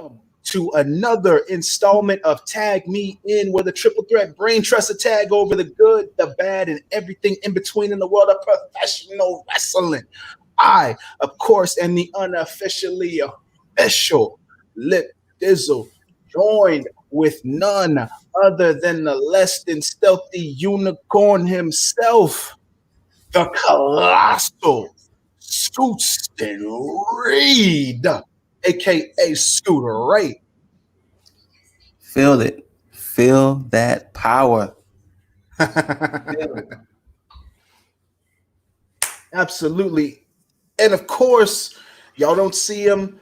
welcome to another installment of Tag Me In, where the triple threat brain trusts a tag over the good, the bad, and everything in between in the world of professional wrestling. I, of course, am the unofficially official Lip Dizzle, joined with none other than the less than stealthy unicorn himself, the colossal Scootston Reed, aka ScooterRay. Feel it. Feel that power. Feel it. Absolutely. And of course, y'all don't see him.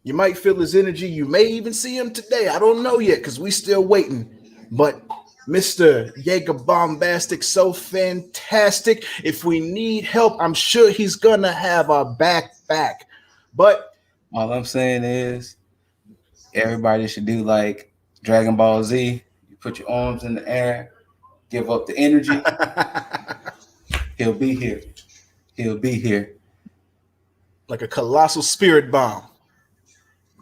You might feel his energy. You may even see him today. I don't know yet because we still waiting. But Mr. Jaeger Bombastic, so fantastic. If we need help, I'm sure he's gonna have our back. But all I'm saying is everybody should do like Dragon Ball Z. You put your arms in the air, give up the energy. He'll be here. He'll be here. Like a colossal spirit bomb.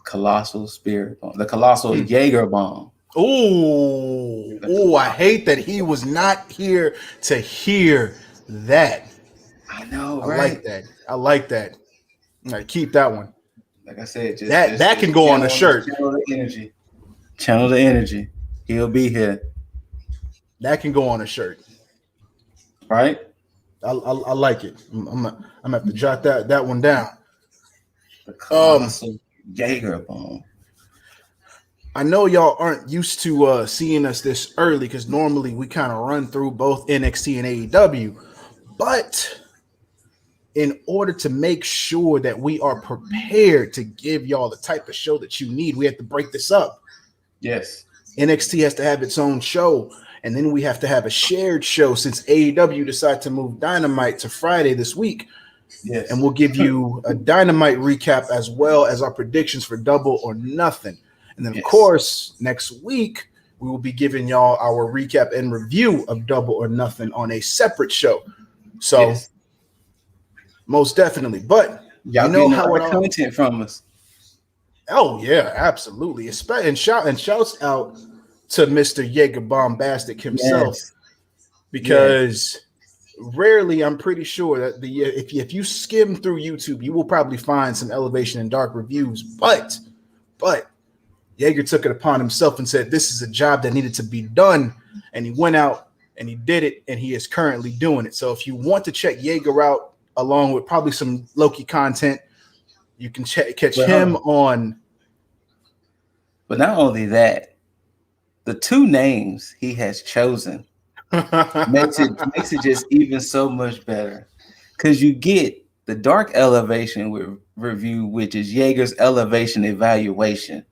Colossal spirit bomb. The colossal Jaeger bomb. Oh, I hate that he was not here to hear that. I know, right? I like that. All right, keep that one. Like I said, that can go on a shirt. Channel the energy. Channel the energy. He'll be here. That can go on a shirt. Right? I like it. I'm gonna have to jot that one down. The colossal Jaeger bomb. I know y'all aren't used to seeing us this early because normally we kind of run through both NXT and AEW, but in order to make sure that we are prepared to give y'all the type of show that you need, we have to break this up. Yes. NXT has to have its own show, and then we have to have a shared show since AEW decided to move Dynamite to Friday this week. Yes. And we'll give you a Dynamite recap as well as our predictions for Double or Nothing. And then, of course, next week, we will be giving y'all our recap and review of Double or Nothing on a separate show. So, most definitely. But y'all know how it content from us. Oh, yeah, absolutely. And shouts out to Mr. Jaeger Bombastic himself. Because rarely, I'm pretty sure that if you skim through YouTube, you will probably find some Elevation and Dark reviews. But Jaeger took it upon himself and said this is a job that needed to be done, and he went out and he did it, and he is currently doing it. So if you want to check Jaeger out along with probably some Loki content, you can catch him on. But not only that, the two names he has chosen makes it just even so much better, because you get the Dark Elevation review, which is Jaeger's Elevation Evaluation.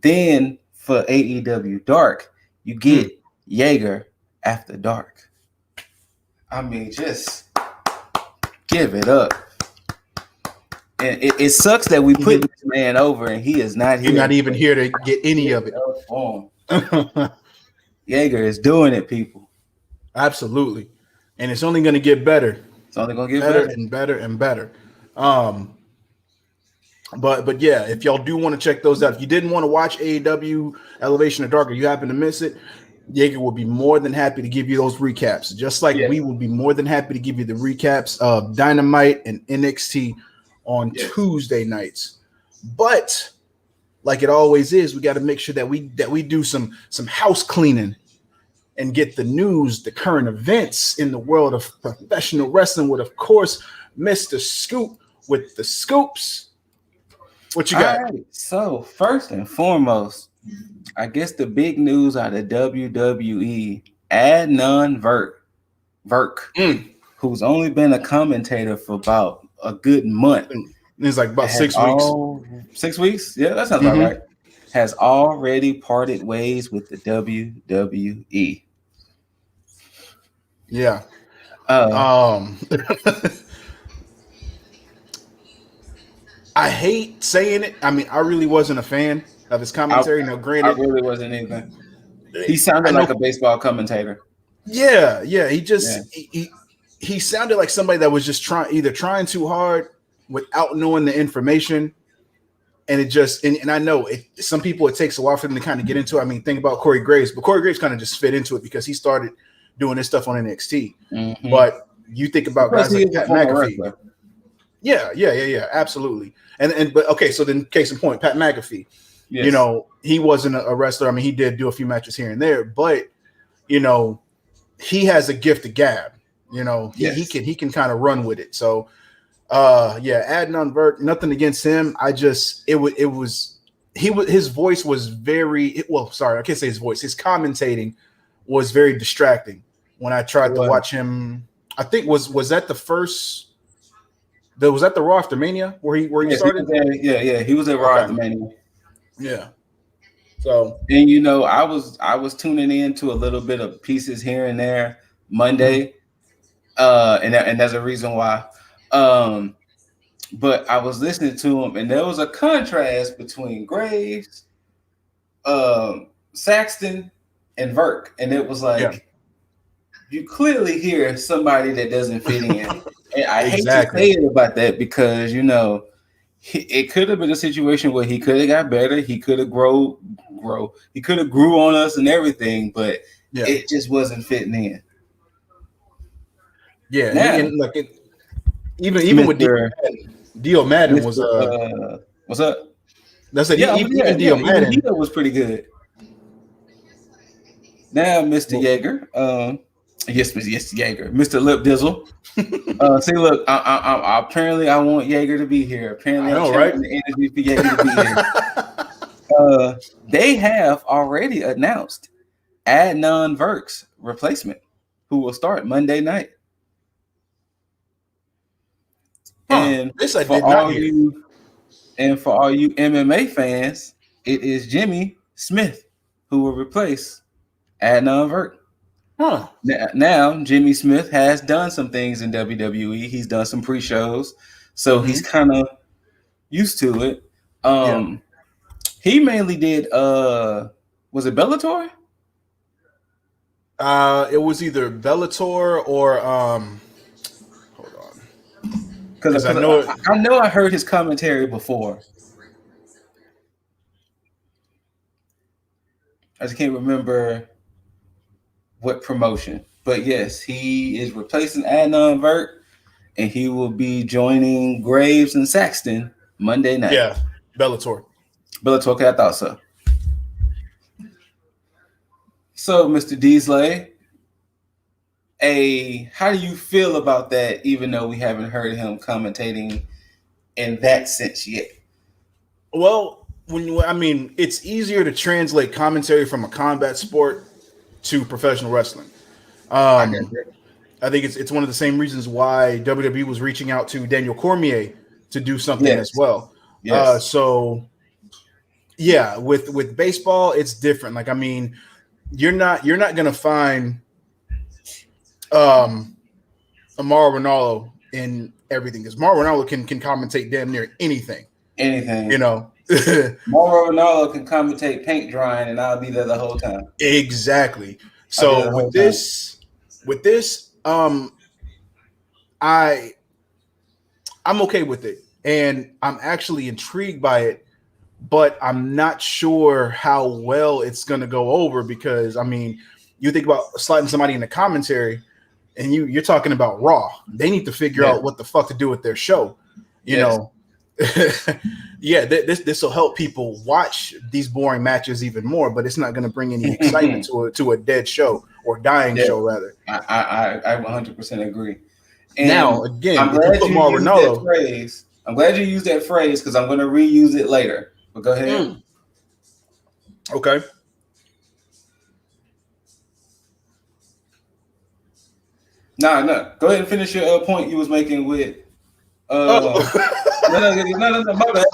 Then for AEW Dark, you get Jaeger After Dark. I mean, just give it up. And it sucks that we put this man over and he is not here. He's not even here to get any of it. Jaeger is doing it, people. Absolutely. And it's only going to get better. It's only going to get better and better and better. But yeah, if y'all do want to check those out, if you didn't want to watch AEW Elevation or Dark, or you happen to miss it, Jaeger will be more than happy to give you those recaps. Just like we will be more than happy to give you the recaps of Dynamite and NXT on Tuesday nights. But like it always is, we got to make sure that we do some house cleaning and get the news, the current events in the world of professional wrestling with, of course, Mr. Scoop with the scoops. What you got? Right. So first and foremost, I guess the big news out of WWE, Adnan Virk, who's only been a commentator for about a good month. It's like about 6 weeks. 6 weeks? Yeah, that sounds about right. Has already parted ways with the WWE. Yeah. I hate saying it. I mean, I really wasn't a fan of his commentary. Granted, I really wasn't either. He sounded like a baseball commentator. Yeah. He sounded like somebody that was just trying too hard without knowing the information, And it just and I know some people it takes a while for them to kind of get into it. I mean, think about Corey Graves, but Corey Graves kind of just fit into it because he started doing this stuff on NXT. Mm-hmm. But you think about because guys like Pat McAfee. Wrestler. Yeah, absolutely. But okay, so then case in point, Pat McAfee. Yes. You know, he wasn't a wrestler. I mean, he did do a few matches here and there, but you know, he has a gift of gab. You know, he can kind of run with it. So Adnan Virk, nothing against him. His voice was very sorry, I can't say his voice. His commentating was very distracting when I tried to watch him. I think was that the first was that the Raw after Mania where he started? He was at Raw after Mania. Yeah. So and you know, I was tuning in to a little bit of pieces here and there Monday. And that's a reason why. But I was listening to him, and there was a contrast between Graves, Saxton, and Virk, and it was like you clearly hear somebody that doesn't fit in. And I hate to say it about that because you know it could have been a situation where he could have got better, he could have he could have grew on us and everything, but it just wasn't fitting in. Yeah, and like even with Dio Madden was what's up? That's like even Dio Madden. Dio was pretty good. Now, Mr. Yeager, yes, Yeager, Mr. Lip Dizzle. See, look, I apparently I want Yeager to be here. Apparently, I'm trying the energy for Yeager to be here. They have already announced Adnan Virk's replacement, who will start Monday night. And for all you MMA fans, it is Jimmy Smith who will replace Adnan Virk. Now, Jimmy Smith has done some things in WWE. He's done some pre-shows, so he's kind of used to it. He mainly did was it Bellator? It was either Bellator or hold on. Because I know I heard his commentary before. I just can't remember what promotion. But yes, he is replacing Adnan Virk, and he will be joining Graves and Saxton Monday night. Yeah, Bellator. Okay, I thought so. So, Mr. Deasley, how do you feel about that, even though we haven't heard him commentating in that sense yet? Well, it's easier to translate commentary from a combat sport to professional wrestling. I think it's one of the same reasons why WWE was reaching out to Daniel Cormier to do something as well. Yes. With baseball, it's different. Like, I mean, you're not gonna find Amaro Ronaldo in everything, because Mauro Ronaldo can commentate damn near anything. You know. Mauro Ronaldo can commentate paint drying, and I'll be there the whole time. Exactly. So with this, I'm okay with it, and I'm actually intrigued by it, but I'm not sure how well it's going to go over, because I mean, you think about sliding somebody in the commentary, and you're talking about Raw. They need to figure out what the fuck to do with their show, you know. This will help people watch these boring matches even more, but it's not going to bring any excitement to a dead show or dying show, rather. I 100% agree. And now, again, I'm glad you used that phrase because I'm going to reuse it later. But go ahead. Okay. No. Go ahead and finish your point you was making with. No, my bad.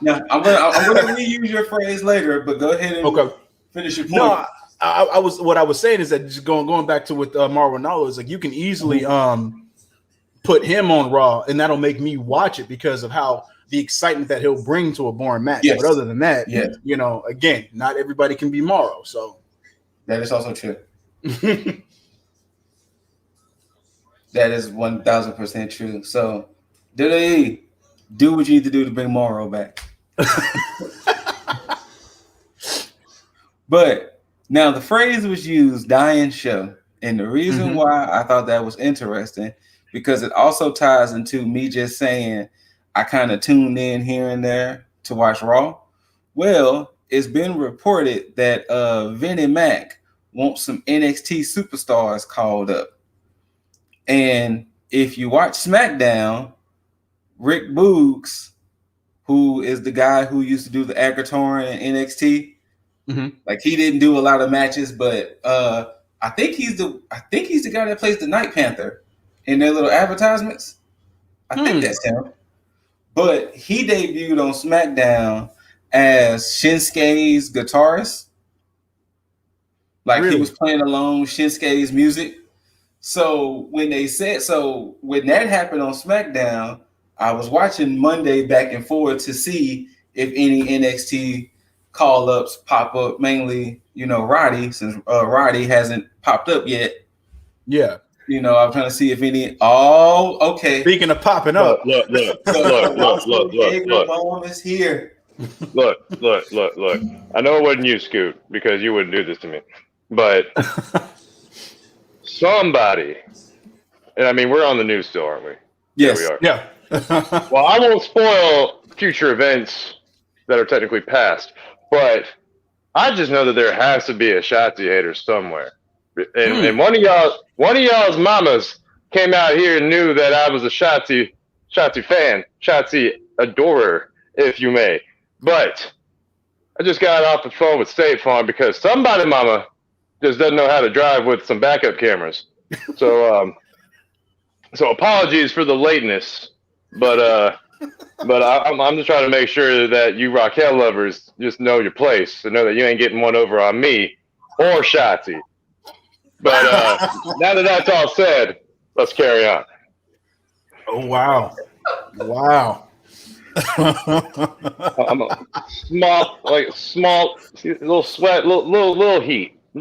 Yeah, I'm gonna reuse your phrase later, but go ahead and finish your point. No, I was saying is that just going back to with Mauro Ronaldo is like you can easily put him on Raw, and that'll make me watch it because of how the excitement that he'll bring to a boring match. But other than that, you know, again, not everybody can be Mauro, so that is also true. That is 1,000% true. So, WWE, do what you need to do to bring Mauro back. But now the phrase was used, dying show. And the reason why I thought that was interesting, because it also ties into me just saying I kind of tuned in here and there to watch Raw. Well, it's been reported that Vinnie Mac wants some NXT superstars called up. And if you watch SmackDown, Rick Boogs, who is the guy who used to do the Agratorin in NXT, like he didn't do a lot of matches, but I think he's the guy that plays the Night Panther in their little advertisements. I think that's him. But he debuted on SmackDown as Shinsuke's guitarist. Like he was playing along Shinsuke's music. So when that happened on SmackDown, I was watching Monday back and forth to see if any NXT call-ups pop up, mainly, Roddy, since Roddy hasn't popped up yet. Yeah. I'm trying to see if any. Oh, okay. Speaking of popping up, look. Bomb is here. Look. I know it wasn't you, Scoot, because you wouldn't do this to me. But somebody, and I mean, we're on the news still, aren't we? Yes. Yeah, we are. Yeah. Well, I won't spoil future events that are technically past, but I just know that there has to be a Shotzi hater somewhere. And one of y'all's mamas came out here and knew that I was a Shotzi fan, Shotzi adorer, if you may. But I just got off the phone with State Farm because somebody mama just doesn't know how to drive with some backup cameras. So apologies for the lateness, but I'm just trying to make sure that you Raquel lovers just know your place and know that you ain't getting one over on me or Shotzi. But now that that's all said, let's carry on. Oh wow. I'm a small, little sweat, little heat. I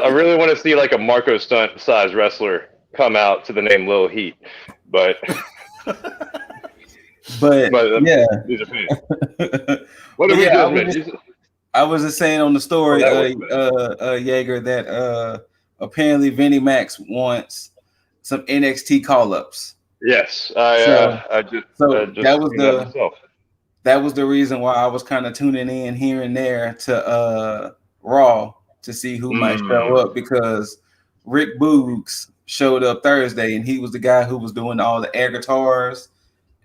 really want to see like a Marco Stunt size wrestler come out to the name Lil Heat, but yeah. These are fans. What are we doing? I was just saying on the story, Jaeger, that apparently Vinnie Max wants some NXT call-ups. Yes, that was the reason why I was kind of tuning in here and there to Raw to see who might show up, because Rick Boogs showed up Thursday and he was the guy who was doing all the air guitars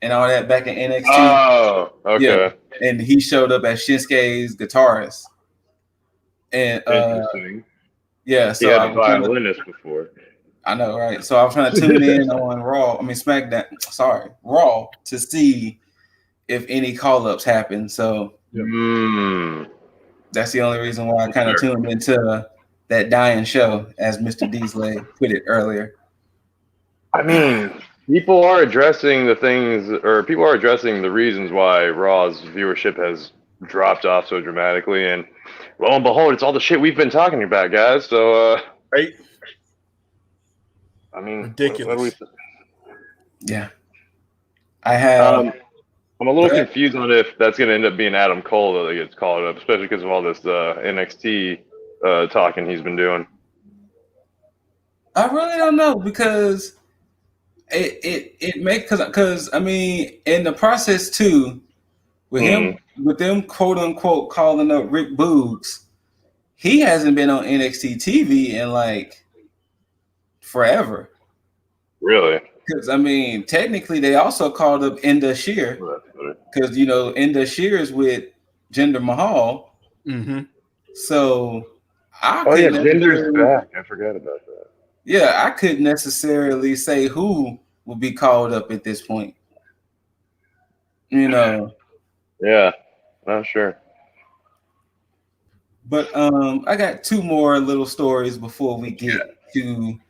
and all that back in NXT. Oh, okay. Yeah. And he showed up as Shinsuke's guitarist. And interesting. Yeah, so he had a violinist before. I know, right? So I was trying to tune in on Raw to see if any call-ups happen. So that's the only reason why I kind of tuned into that dying show, as Mr. Deasley put it earlier. I mean, people are addressing the reasons why Raw's viewership has dropped off so dramatically, and lo and behold, it's all the shit we've been talking about, guys. So, right? I mean, ridiculous. Yeah, I have. I'm a little confused on if that's going to end up being Adam Cole that gets called up, especially because of all this NXT talking he's been doing. I really don't know, because it makes, because I mean, in the process too, with them quote unquote calling up Rick Boogs, he hasn't been on NXT TV in like forever. Really? Because I mean, technically, they also called up Inda Sheer, because Inda Sheer is with Jinder Mahal. So Jinder's back. I forgot about that. Yeah, I couldn't necessarily say who will be called up at this point. Yeah, not sure. But I got two more little stories before we get to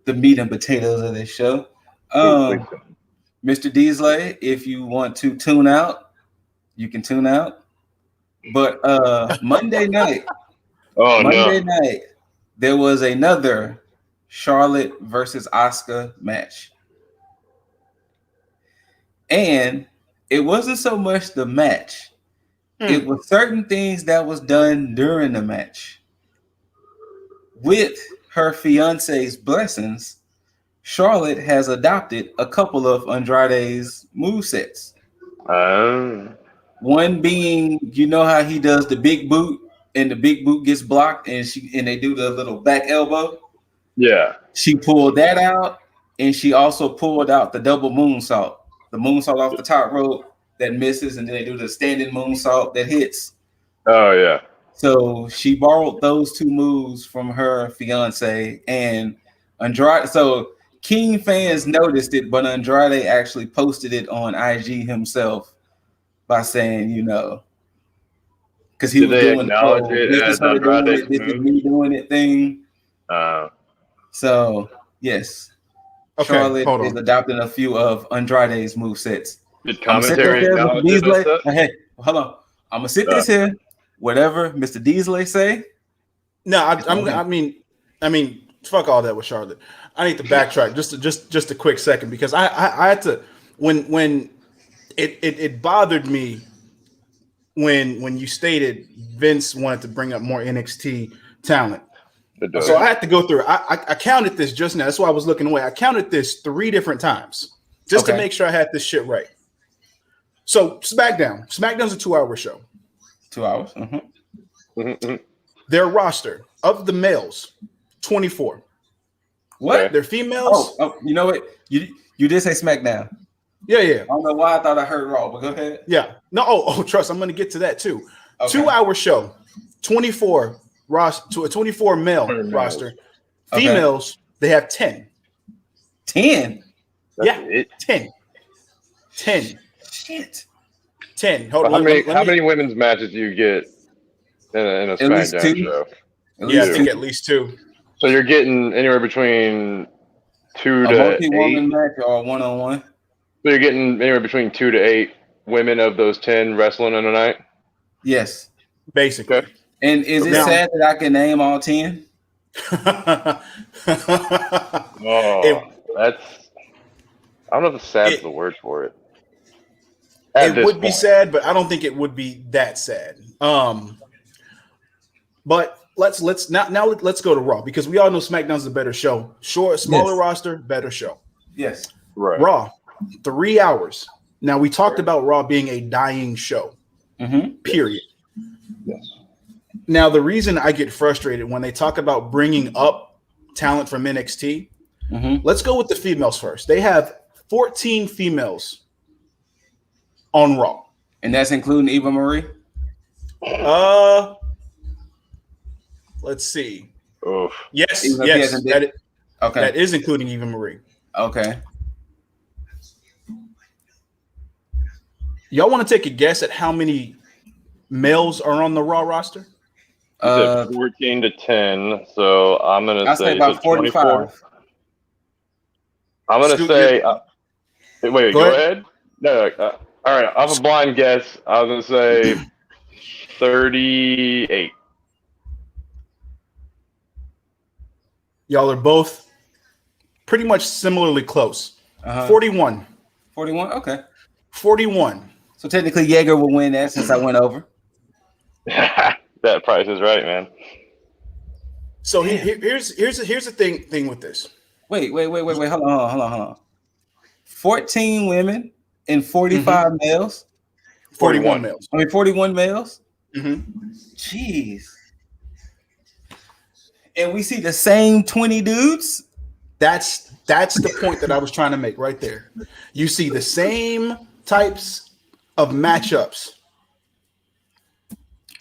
the meat and potatoes of this show. Mr. Deasley, if you want to tune out, you can tune out. But Monday night, there was another Charlotte versus Asuka match. And it wasn't so much the match. It was certain things that was done during the match. With her fiance's blessings, Charlotte has adopted a couple of Andrade's movesets. One being, you know how he does the big boot and the big boot gets blocked and they do the little back elbow? Yeah. She pulled that out, and she also pulled out the double moonsault. The moonsault off the top rope that misses, and then they do the standing moonsault that hits. Oh, yeah. So she borrowed those two moves from her fiance and Andrade. So King fans noticed it, but Andrade actually posted it on IG himself by saying, you know, because he was doing the whole, this is her doing it, this is me doing it thing. So yes, okay, Charlotte is adopting a few of Andrade's movesets. Did commentary Hey, hold on. I'm gonna sit this here. Whatever Mr. Deasley say. No, I mean, fuck all that with Charlotte. I need to backtrack just a quick second because I had to when it bothered me when you stated Vince wanted to bring up more NXT talent. So I had to go through. I counted this just now. That's why I was looking away. I counted this 3 different times just to make sure I had this shit right. So SmackDown's a 2-hour show. 2 hours. Their roster of the males, 24. What? Their females? Oh, you know what? You did say SmackDown. Yeah. I don't know why I thought I heard Raw, but go ahead. Yeah. No. Oh, trust. I'm going to get to that too. 2-hour show, 24 roster, 24 male roster. Females, they have 10. 10. Yeah, 10. Shit. 10. Hold on. How many women's matches do you get in a SmackDown show? I think at least 2. So you're getting anywhere between 2 to 8. Multi-woman match or one-on-one? So you're getting anywhere between 2 to 8 women of those 10 wrestling in a night? Yes. Basically. Okay. And is it sad that I can name all 10? That's... I don't know if sad is the word for it. It would be sad, but I don't think it would be that sad. But let's go to Raw because we all know SmackDown's a better show. Smaller roster, better show. Yes. Right. Raw, 3 hours. Now we talked about Raw being a dying show. Period. Yes. Now the reason I get frustrated when they talk about bringing up talent from NXT, let's go with the females first. They have 14 females on Raw. And that's including Eva Marie? Let's see. Oof. Yes. That is including Eva Marie. Okay. Y'all want to take a guess at how many males are on the Raw roster? 14 to 10. So I'm going to say about 45. I'm going to say... wait, go ahead. No, all right, I have a blind guess. I was going to say 38. Y'all are both pretty much similarly close. 41. 41? Okay. 41. So technically Jaeger will win that since I went over. That price is right, man. So here's the thing with this. Wait. Hold on. 14 women and 45 males. 41 males. 41 males. Jeez. And we see the same 20 dudes. That's the point that I was trying to make right there. You see the same types of matchups.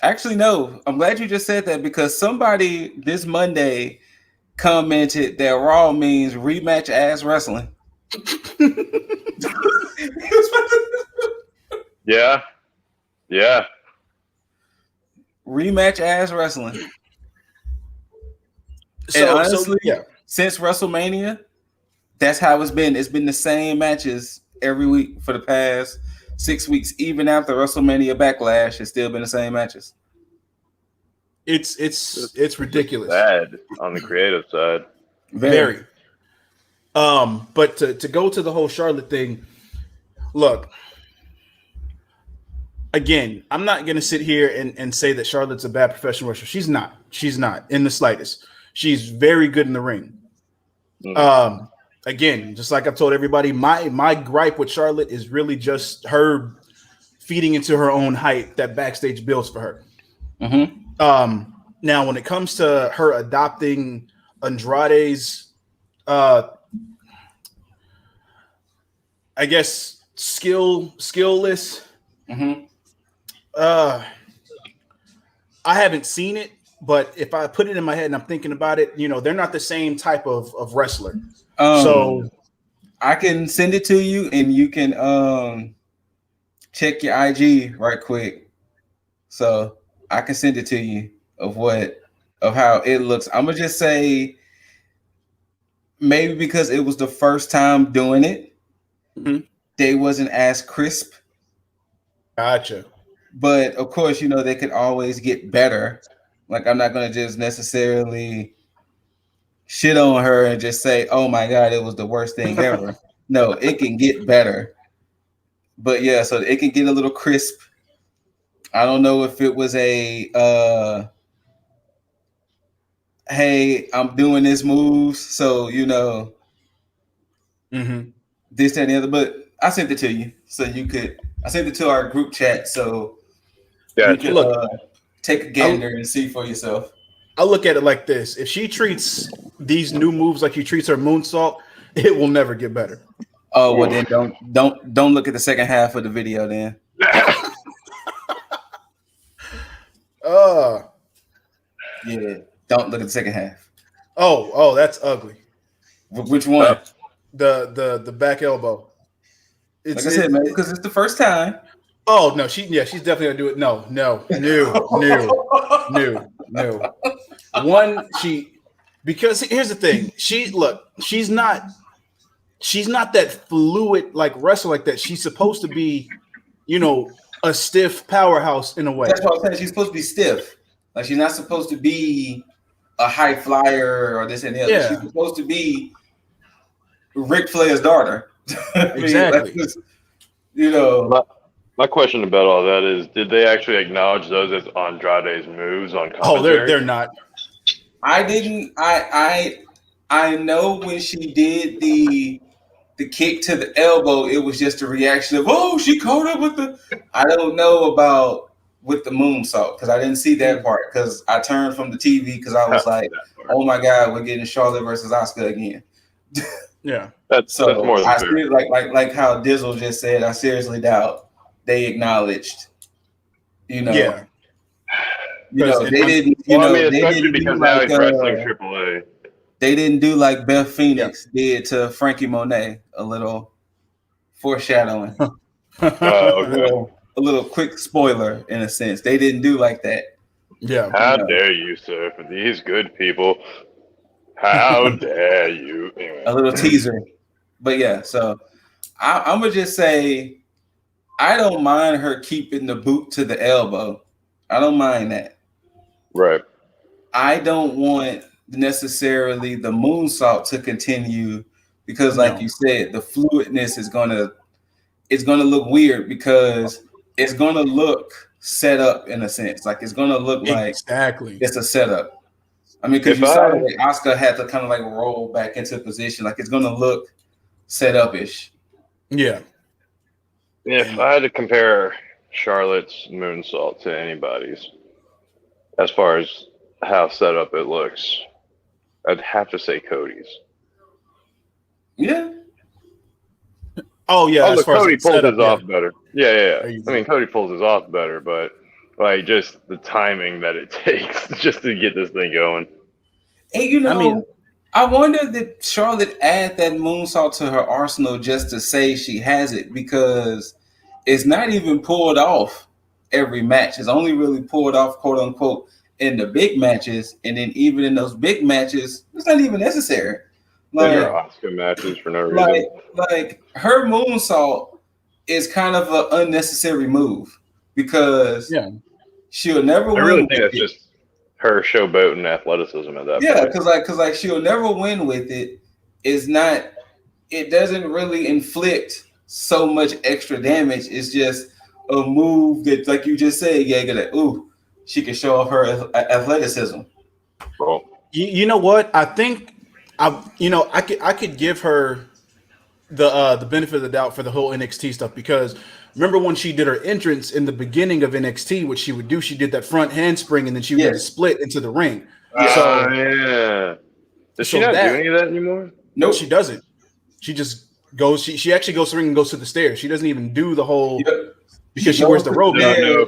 Actually, no. I'm glad you just said that because somebody this Monday commented that Raw means rematch ass wrestling. Yeah. Rematch ass wrestling. So, and honestly, since WrestleMania, that's how it's been. It's been the same matches every week for the past 6 weeks. Even after WrestleMania Backlash, it's still been the same matches. It's ridiculous. Bad on the creative side. Very. But to go to the whole Charlotte thing, Look, again, I'm not going to sit here and say that Charlotte's a bad professional wrestler. She's not. She's not in the slightest. She's very good in the ring. Again, just like I've told everybody, my gripe with Charlotte is really just her feeding into her own hype that backstage builds for her. Now, when it comes to her adopting Andrade's, I guess skillless. I haven't seen it, but if I put it in my head and I'm thinking about it, they're not the same type of wrestler. So I can send it to you, and you can check your IG right quick. So I can send it to you of how it looks. I'm gonna just say maybe because it was the first time doing it, they wasn't as crisp. Gotcha. But of course, they could always get better. Like, I'm not gonna just necessarily shit on her and just say, "Oh my God, it was the worst thing ever." No, it can get better. But yeah, so it can get a little crisp. I don't know if it was a hey, I'm doing this move, so this, that, and the other. But I sent it to you, so you could. I sent it to our group chat, so you could take a gander and see for yourself. I look at it like this: if she treats these new moves like she treats her moonsault, it will never get better. Oh well, then don't look at the second half of the video then. Yeah, don't look at the second half. Oh, that's ugly. Which one? The back elbow. Like I said, man, because it's the first time. Oh no, she's definitely gonna do it. No. Because here's the thing. She's not that fluid like wrestler like that. She's supposed to be, a stiff powerhouse in a way. That's what I'm saying. She's supposed to be stiff. Like, she's not supposed to be a high flyer or this and the other. Yeah. She's supposed to be Ric Flair's daughter. Exactly. My question about all that is, did they actually acknowledge those as Andrade's moves on commentary? Oh, they're not. I didn't. I know when she did the kick to the elbow, it was just a reaction of, oh, she caught up with the. I don't know about with the moonsault because I didn't see that part because I turned from the TV because I was like, oh my God, we're getting Charlotte versus Asuka again. Yeah, that's more than fair. Like how Dizzle just said. I seriously doubt they acknowledged. They didn't. They didn't because now he's wrestling AAA. They didn't do like Beth Phoenix did to Frankie Monet. A little foreshadowing. A little quick spoiler in a sense. They didn't do like that. Yeah. How dare you, sir? For these good people. How dare you? Anyway. A little teaser. But yeah, so I'm gonna just say I don't mind her keeping the boot to the elbow. I don't mind that. Right. I don't want necessarily the moonsault to continue because, like you said, the fluidness is gonna look weird because it's gonna look set up in a sense. Like it's gonna look like it's a setup. I mean, because you saw the way Asuka had to kind of like roll back into position, like it's gonna look set up-ish. Yeah. If I had to compare Charlotte's moonsault to anybody's, as far as how set up it looks, I'd have to say Cody's. Yeah. Oh yeah. As far Cody pulls his off better. Yeah. I mean, Cody pulls his off better, but like just the timing that it takes just to get this thing going. And I wonder that Charlotte add that moonsault to her arsenal just to say she has it because it's not even pulled off every match. It's only really pulled off, quote unquote, in the big matches, and then even in those big matches, it's not even necessary. Like Oscar matches for no reason. Like her moonsault is kind of an unnecessary move because she'll never win. I really think that's just her showboating athleticism at that point. Yeah, because she'll never win with it. It doesn't really inflict so much extra damage. It's just a move that, like you just said, Jaeger, that she can show off her athleticism. Bro. You know what? I think I could give her the benefit of the doubt for the whole NXT stuff, because remember when she did her entrance in the beginning of NXT, what she would do, she did that front handspring and then she would do the split into the ring. So yeah. Does she not do any of that anymore? No, she doesn't. She just goes. She actually goes to the ring and goes to the stairs. She doesn't even do the whole because she wears the robe. No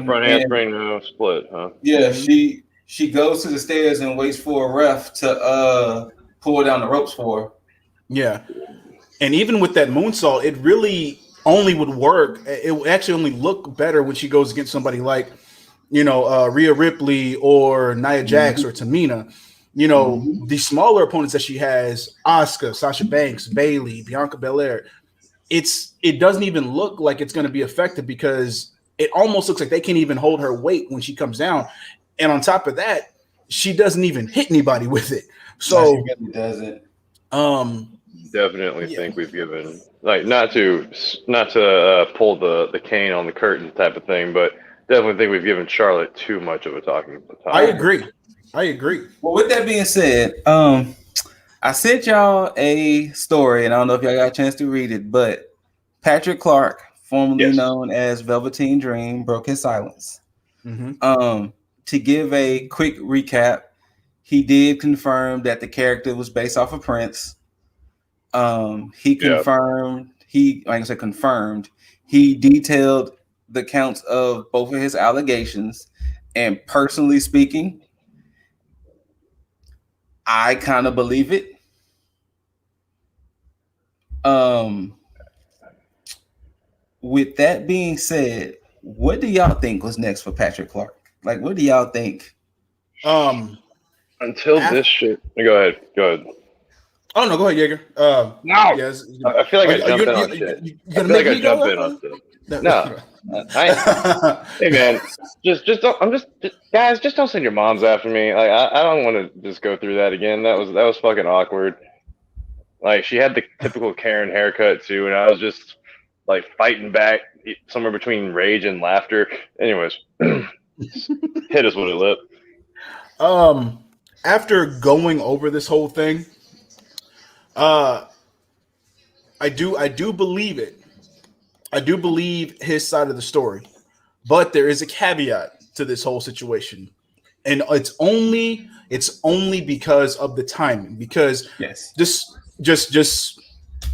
front handspring, no split, huh? Yeah, she goes to the stairs and waits for a ref to pull down the ropes for her. Yeah. And even with that moonsault, it really only would work. It would actually only look better when she goes against somebody like, Rhea Ripley or Nia Jax or Tamina. The smaller opponents that she has, Asuka, Sasha Banks, Bayley, Bianca Belair, it doesn't even look like it's going to be effective because it almost looks like they can't even hold her weight when she comes down. And on top of that, she doesn't even hit anybody with it. So she really doesn't. Definitely think we've given, like, not to pull the cane on the curtain type of thing, but definitely think we've given Charlotte too much of a talking. I agree. Well, with that being said, I sent y'all a story, and I don't know if y'all got a chance to read it, but Patrick Clark, formerly known as Velveteen Dream, broke his silence. To give a quick recap, he did confirm that the character was based off of Prince. He confirmed, he detailed the counts of both of his allegations, and personally speaking, I kind of believe it. With that being said, what do y'all think was next for Patrick Clark? Like, what do y'all think? Until this shit. Go ahead. Oh no, go ahead, Jaeger. No. Yes. I feel like I jumped in on shit. I feel like I jumped in on shit. No. Hey man, guys, just don't send your moms after me. Like I don't want to just go through that again. That was fucking awkward. Like she had the typical Karen haircut too, and I was just like fighting back somewhere between rage and laughter. Anyways, hit us with it, Lip. After going over this whole thing, I do believe it. I do believe his side of the story, but there is a caveat to this whole situation, and it's only because of the timing. Because just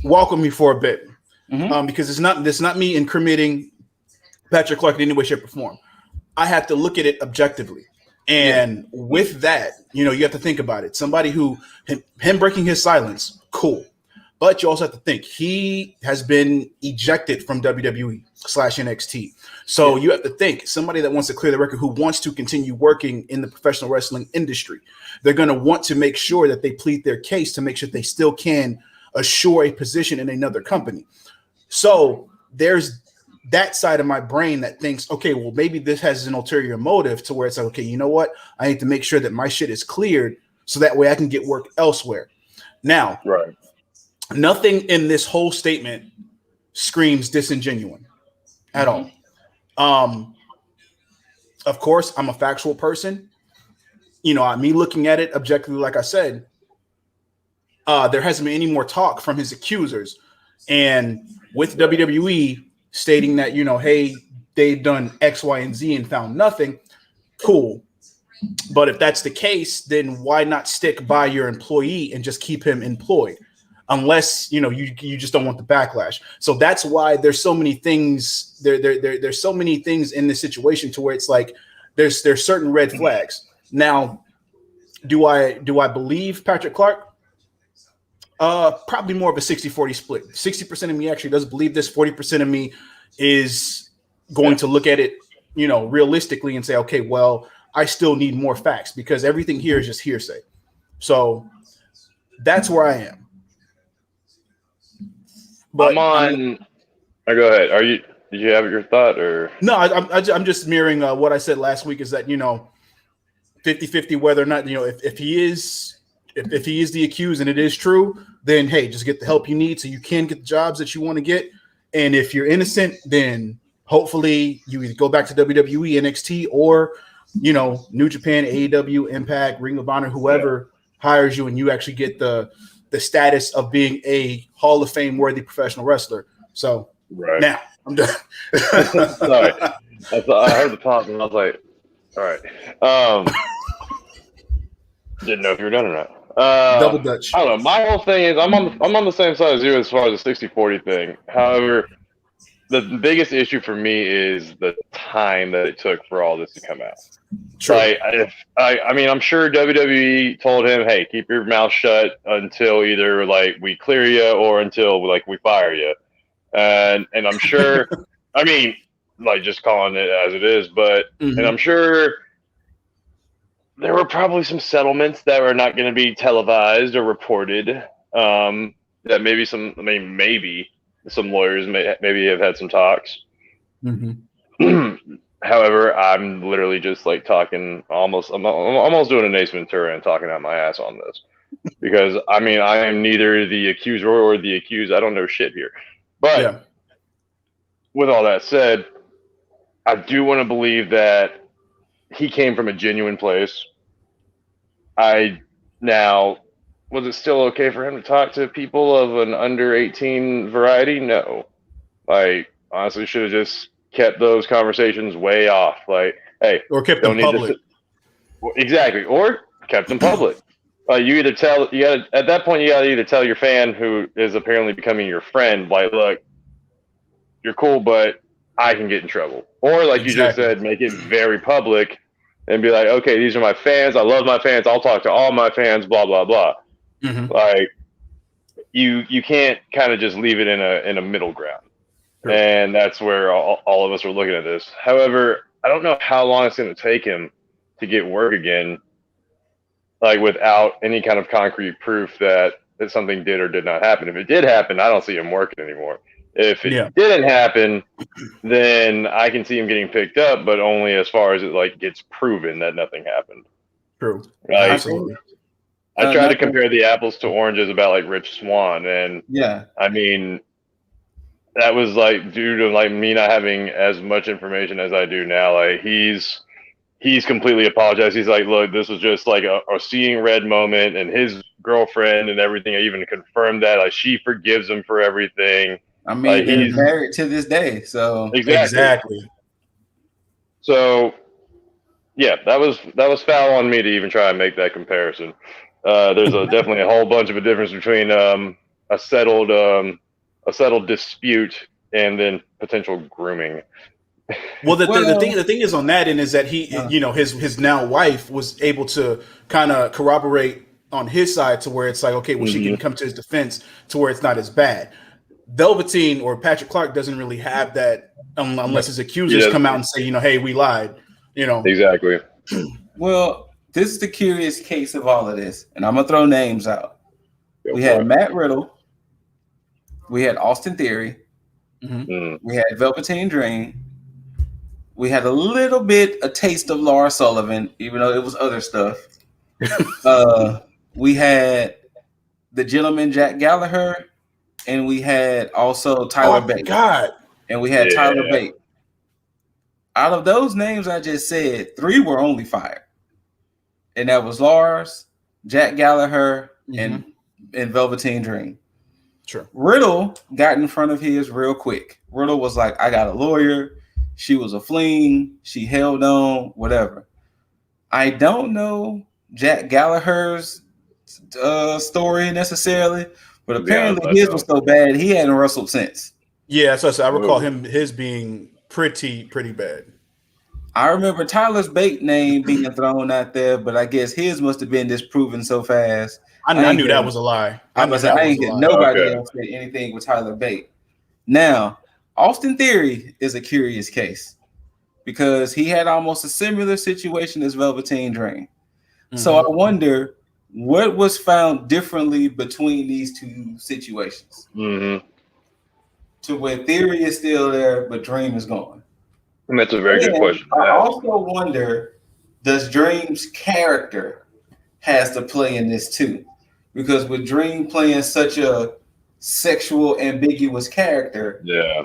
welcome me for a bit, because it's not me incriminating Patrick Clark in any way, shape, or form. I have to look at it objectively, and with that, you have to think about it. Somebody who him breaking his silence, cool. But you also have to think he has been ejected from WWE/NXT. So you have to think somebody that wants to clear the record, who wants to continue working in the professional wrestling industry. They're going to want to make sure that they plead their case to make sure they still can assure a position in another company. So there's that side of my brain that thinks, okay, well, maybe this has an ulterior motive to where it's like, okay, you know what? I need to make sure that my shit is cleared so that way I can get work elsewhere. Now, nothing in this whole statement screams disingenuine at all. Of course, I'm a factual person. Me looking at it objectively, like I said, there hasn't been any more talk from his accusers. And with WWE stating that, hey, they've done X, Y, and Z and found nothing, cool. But if that's the case, then why not stick by your employee and just keep him employed? Unless you just don't want the backlash. So that's why there's so many things there's so many things in this situation to where it's like there's certain red flags. Now, do I believe Patrick Clark? Probably more of a 60-40 split. 60% of me actually does believe this. 40% of me is going to look at it, realistically and say, okay, well, I still need more facts because everything here is just hearsay. So that's where I am. But go ahead. Did you have your thought or? No, I'm just mirroring what I said last week is that, 50-50 whether or not, if he is the accused and it is true, then hey, just get the help you need so you can get the jobs that you want to get. And if you're innocent, then hopefully you either go back to WWE, NXT, or New Japan, AEW, Impact, Ring of Honor, whoever hires you, and you actually get the status of being a Hall of Fame worthy professional wrestler. So now I'm done. Sorry, I heard the pop and I was like, all right. Didn't know if you were done or not. Double Dutch. I don't know. My whole thing is I'm on the same side as you as far as the 60-40 thing. However, the biggest issue for me is the time that it took for all this to come out. True. I mean, I'm sure WWE told him, "Hey, keep your mouth shut until either we clear you or until we fire you," and I'm sure. I mean, just calling it as it is, but and I'm sure there were probably some settlements that were not going to be televised or reported. That maybe some lawyers maybe have had some talks. However, I'm literally just talking I'm almost doing an Ace Ventura and talking out my ass on this because I mean I am neither the accuser or the accused. I don't know shit here. But with all that said, I do want to believe that he came from a genuine place. Was it still okay for him to talk to people of an under 18 variety? No. Honestly, should have just kept those conversations way off. Hey, or kept them public. Exactly. Or kept them public. At that point, you gotta either tell your fan who is apparently becoming your friend, look, you're cool, but I can get in trouble. Or you just said, make it very public and be like, okay, these are my fans. I love my fans. I'll talk to all my fans, blah, blah, blah. You can't kind of just leave it in a middle ground. Sure. And that's where all of us are looking at this. However, I don't know how long it's going to take him to get work again, without any kind of concrete proof that something did or did not happen. If it did happen, I don't see him working anymore. If it didn't happen, then I can see him getting picked up, but only as far as it gets proven that nothing happened. True. Absolutely. I try to compare the apples to oranges about Rich Swann, and I mean that was due to me not having as much information as I do now. He's completely apologized. He's look, this was just a seeing red moment, and his girlfriend and everything even confirmed that she forgives him for everything. I mean, they're married to this day, so exactly. So, that was foul on me to even try and make that comparison. There's definitely a whole bunch of a difference between a settled dispute and then potential grooming. Well, the thing is on that end is that he, his now wife was able to kind of corroborate on his side to where it's okay, well, she can come to his defense to where it's not as bad. Velveteen or Patrick Clark doesn't really have that unless his accusers come out and say, hey, we lied. Exactly. Well, this is the curious case of all of this, and I'm gonna throw names out. We had Matt Riddle, we had Austin Theory, we had Velveteen Dream, we had a taste of Lars Sullivan, even though it was other stuff. We had the gentleman Jack Gallagher, and we had also Tyler Bate. God. And we had Tyler Bate. Out of those names I just said, 3 were only fired. And that was Lars, Jack Gallagher, and Velveteen Dream. Sure. Riddle got in front of his real quick. Riddle was like, I got a lawyer. She was a fling. She held on, whatever. I don't know Jack Gallagher's story necessarily, but apparently his was so bad he hadn't wrestled since. Yeah, so I recall his being pretty bad. I remember Tyler's Bate name being thrown out there, but I guess his must have been disproven so fast. I knew that was a lie. I ain't get nobody else say anything with Tyler Bate. Now, Austin Theory is a curious case because he had almost a similar situation as Velveteen Dream. So I wonder what was found differently between these two situations to where Theory is still there, but Dream is gone. And that's a very good question. I also wonder, does Dream's character has to play in this too? Because with Dream playing such a sexual ambiguous character. Yeah.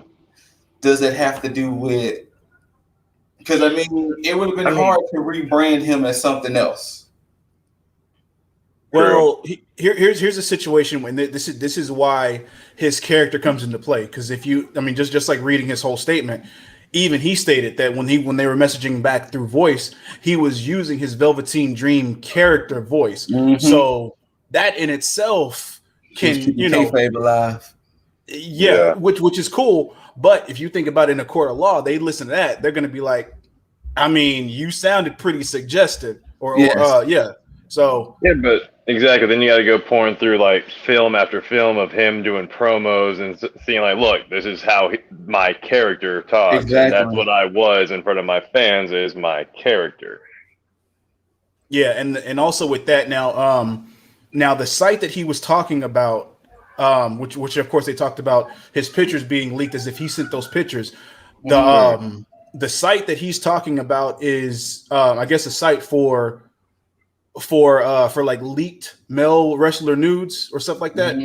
Does it have to do with? Because I mean, it would have been hard to rebrand him as something else. Well, here's a situation when this is why his character comes into play. Because if you, I mean, just like reading his whole statement, even he stated that when they were messaging back through voice, he was using his Velveteen Dream character voice. Mm-hmm. So that in itself can, you know, kayfabe alive. Yeah, which is cool. But if you think about it in a court of law, they listen to that, they're going to be like, I mean, you sounded pretty suggestive, yeah. So yeah, but exactly. Then you got to go pouring through like film after film of him doing promos and seeing like, look, this is how my character talks. Exactly. And that's what I was in front of my fans is my character. Yeah, and also with that now the site that he was talking about, which of course they talked about his pictures being leaked as if he sent those pictures. The site that he's talking about is I guess a site for like leaked male wrestler nudes or stuff like that.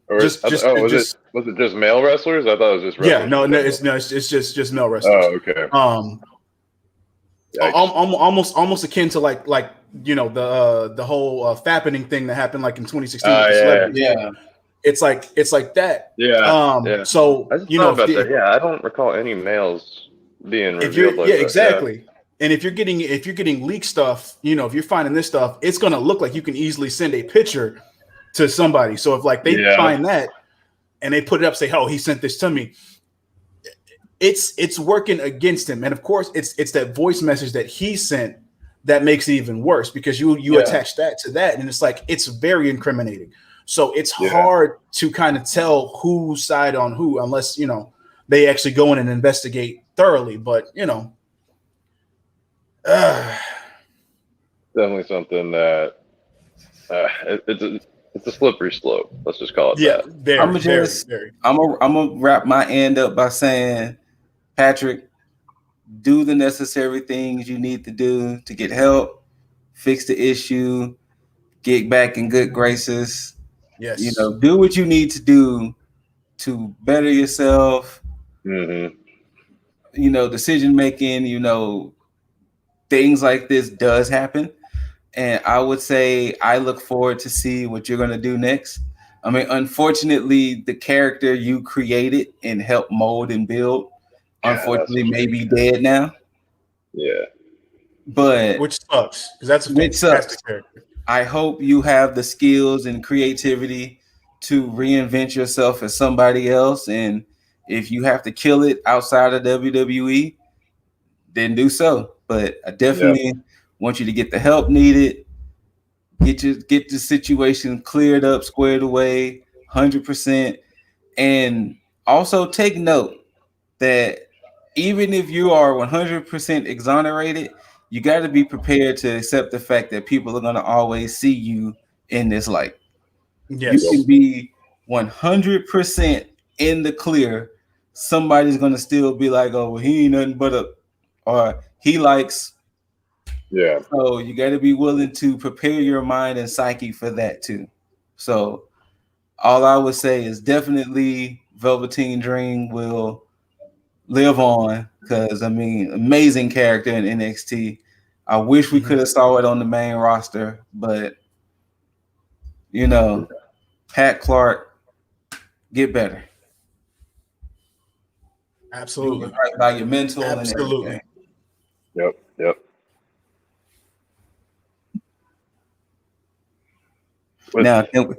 Or was it just male wrestlers? I thought it was just wrestlers. Yeah, it's just male wrestlers. Oh, okay. Almost akin to like you know the whole fappening thing that happened like in 2016. Yeah. It's like that. Yeah. So I just you know, about that. Yeah, I don't recall any males being revealed. Exactly. Yeah. And if you're getting leaked stuff, you know, if you're finding this stuff, it's gonna look like you can easily send a picture to somebody. So if like they find that and they put it up, say, "Oh, he sent this to me," it's working against him. And of course, it's that voice message that he sent that makes it even worse because you attach that to that, and it's like it's very incriminating. So it's hard to kind of tell whose side on who unless you know they actually go in and investigate thoroughly. But you know. Definitely something that it's a slippery slope. Let's just call it that. I'm gonna wrap my end up by saying, Patrick, do the necessary things you need to do to get help, fix the issue, get back in good graces. Yes, you know, do what you need to do to better yourself. Mm-hmm. You know, decision making. You know. Things like this does happen, and I would say I look forward to see what you're going to do next. I mean, unfortunately, the character you created and helped mold and build, unfortunately, may be dead now. Yeah, but which sucks because that's a fantastic character. I hope you have the skills and creativity to reinvent yourself as somebody else, and if you have to kill it outside of WWE, then do so. But I definitely want you to get the help needed, get the situation cleared up, squared away, 100%. And also take note that even if you are 100% exonerated, you got to be prepared to accept the fact that people are going to always see you in this light. Yes. You can be 100% in the clear. Somebody's going to still be like, oh, well, he ain't nothing but a, or he likes. Yeah. So you got to be willing to prepare your mind and psyche for that too. So all I would say is definitely Velveteen Dream will live on because, I mean, amazing character in NXT. I wish we could have saw it on the main roster, but, you know, Pat Clark, get better. Absolutely. Right by your mental. Absolutely. And everything. Yep.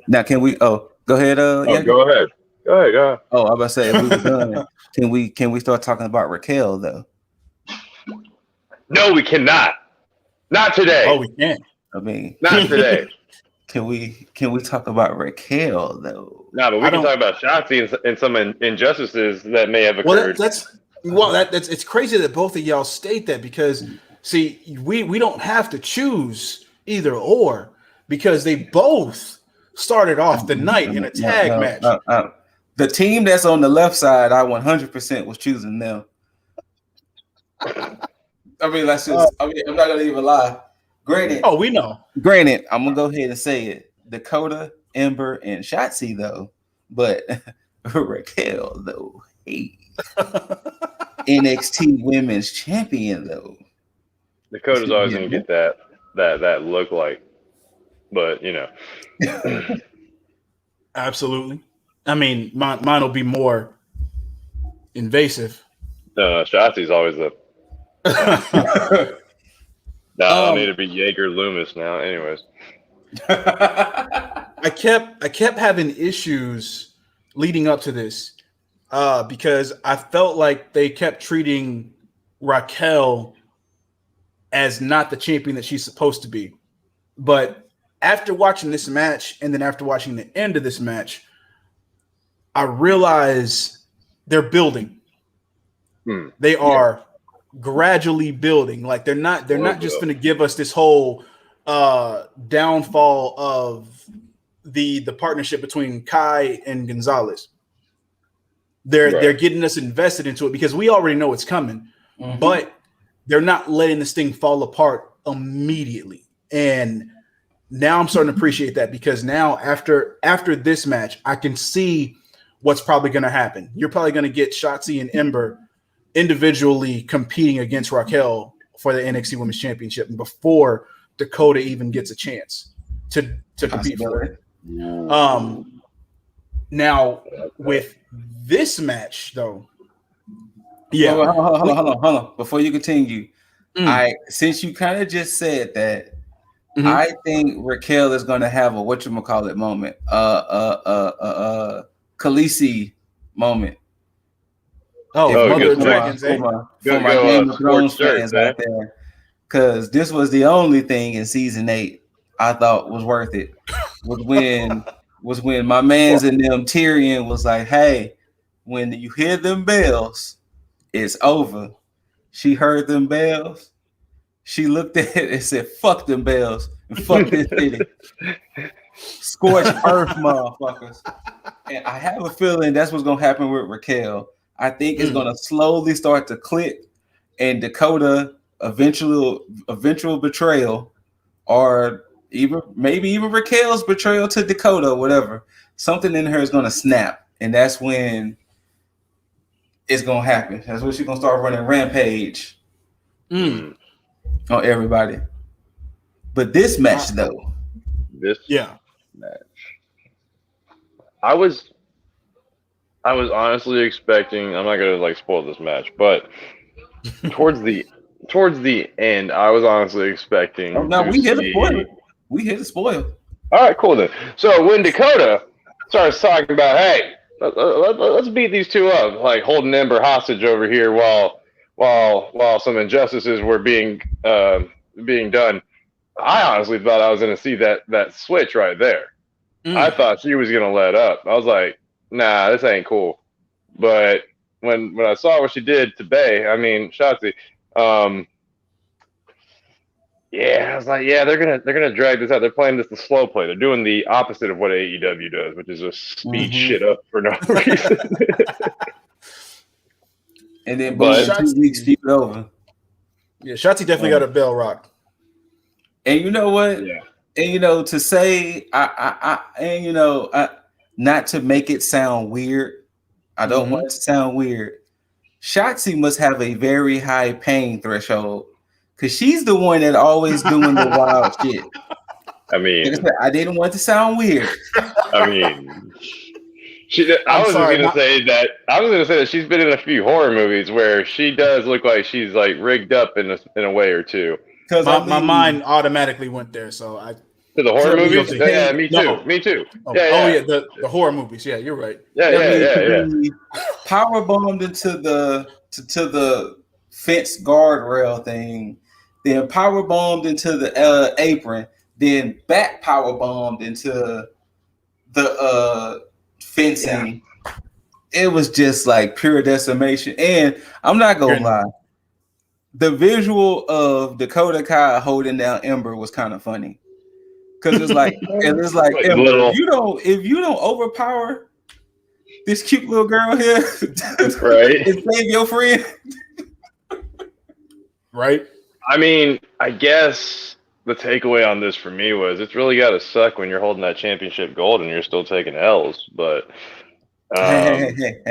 Now can we? Oh, go ahead. Go ahead. Go. Oh, I was about to say, if we were done, can we start talking about Raquel though? No, we cannot. Not today. Oh, we can't. I mean, not today. Can we talk about Raquel though? No, but we can talk about Shotzi and some injustices that may have occurred. That's it's crazy that both of y'all state that because see, we don't have to choose either or because they both started off the night in a tag match. The team that's on the left side, I 100% was choosing them. I mean, that's just. I'm not gonna even lie. Granted. Oh, we know. Granted, I'm gonna go ahead and say it. Dakota, Ember, and Shotzi though But Raquel, though, hey, NXT Women's Champion, though. Dakota's always gonna get that look like, but Absolutely. I mean, mine will be more invasive. No, Shotzi's always the. I need to be Jaeger Loomis now. Anyways, I kept having issues leading up to this because I felt like they kept treating Raquel as not the champion that she's supposed to be. But after watching this match and then after watching the end of this match, I realize they're building. They are gradually building. Like they're not just going to give us this whole downfall of the partnership between Kai and Gonzalez. They're getting us invested into it because we already know it's coming, but they're not letting this thing fall apart immediately. And now I'm starting to appreciate that because now after this match, I can see what's probably going to happen. You're probably going to get Shotzi and Ember individually competing against Raquel for the NXT Women's Championship before Dakota even gets a chance to compete for it. Now with this match though, hold on. Before you continue, since you kind of just said that, I think Raquel is going to have a whatchamacallit moment, Khaleesi moment. Mother of Dragons, for my Game of Thrones fans out there, because this was the only thing in season 8 I thought was worth it. Was when my man's and them Tyrion was like, "Hey, when you hear them bells, it's over." She heard them bells. She looked at it and said, "Fuck them bells and fuck this city, scorched earth, motherfuckers." And I have a feeling that's what's gonna happen with Raquel. I think it's gonna slowly start to click, and Dakota eventual betrayal, or maybe even Raquel's betrayal to Dakota, whatever. Something in her is gonna snap, and that's when it's gonna happen. That's when she's gonna start running rampage on everybody. But this match, though, match, I was honestly expecting. I'm not gonna spoil this match, but towards the end, I was honestly expecting. Oh, no, we hit a spoil. We hit a spoil. All right, cool then. So when Dakota starts talking about, "Hey, let's beat these two up," like holding Ember hostage over here while some injustices were being done, I honestly thought I was going to see that switch right there. I thought she was going to let up. I was like, "Nah, this ain't cool." But when I saw what she did to Shotzi, I was like, they're gonna drag this out. They're playing this the slow play. They're doing the opposite of what AEW does, which is just speed shit up for no reason. And then, but 2 weeks, keep it over. Yeah, Shotzi definitely got a bell rock. And you know what? Yeah. And to say, not to make it sound weird. I don't want it to sound weird. Shotzi must have a very high pain threshold, because she's the one that always doing the wild shit. I didn't want it to sound weird. I was going to say that she's been in a few horror movies where she does look like she's rigged up in a way or two. Because my mind automatically went there, so I. To the horror movies? Yeah, me too. Me too. The horror movies. Yeah, you're right. Yeah. Power bombed into the fence guardrail thing, then power bombed into the apron, then back power bombed into the fencing. Yeah. It was just pure decimation. And I'm not gonna lie, the visual of Dakota Kai holding down Ember was kind of funny. Because it's like Ember, if you don't overpower this cute little girl here, right, and save your friend, right? I guess the takeaway on this for me was it's really got to suck when you're holding that championship gold and you're still taking L's. But Hey.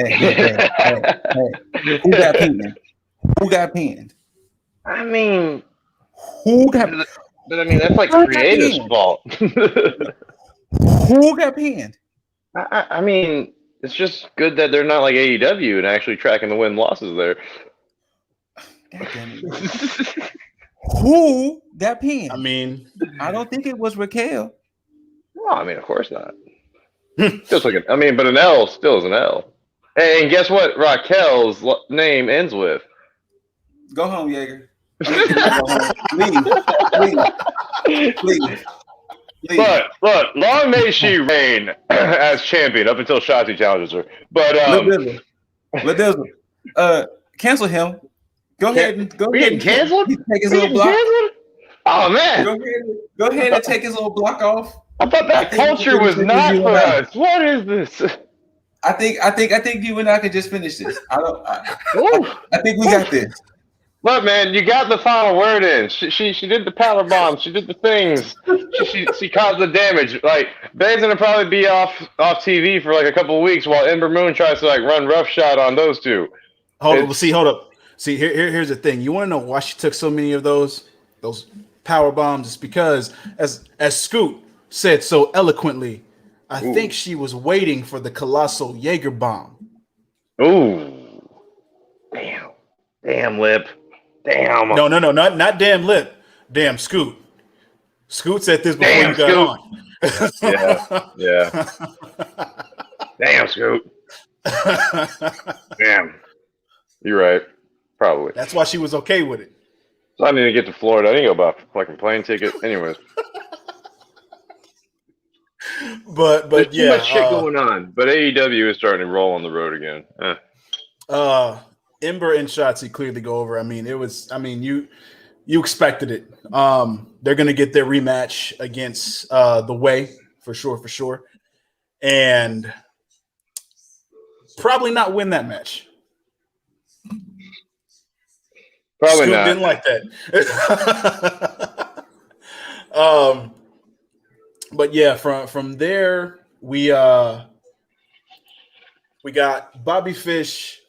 Who got pinned? Who got pinned? I mean, Who got? but I mean that's like creative's fault. Who got pinned? I mean, it's just good that they're not like AEW and actually tracking the win losses there. God damn it. Who got pinned? I mean, I don't think it was Raquel. Well, I mean, of course not. Just like but an L still is an L. And guess what? Raquel's name ends with. Go home, Jaeger. Leave. But look, long may she reign as champion up until Shotzi challenges her. But cancel him. Go ahead and canceled. Take his little block. Oh man! Go ahead and take his little block off. I thought that culture was not for us. What is this? I think you and I can just finish this. I think we got this. Look, man, you got the final word in. She did the power bomb. She did the things. She caused the damage. Like Bane's gonna probably be off TV for like a couple of weeks while Ember Moon tries to like run roughshod on those two. Hold up. See, here's the thing. You want to know why she took so many of those power bombs? It's because as Scoot said so eloquently, I think she was waiting for the colossal Jaeger bomb. Ooh, damn lip. Damn. No, not damn lip. Damn Scoot. Scoot said this before you got on. Yeah. Damn Scoot. Damn. You're right. Probably. That's why she was okay with it. So I need to get to Florida. I need to go buy a fucking plane ticket. Anyways. But there's yeah, too much shit going on. But AEW is starting to roll on the road again. Ember and Shotzi clearly go over. I mean, you expected it. They're gonna get their rematch against the Way for sure, and probably not win that match. Probably Scoot not. Didn't like that. But yeah, from there we got Bobby Fish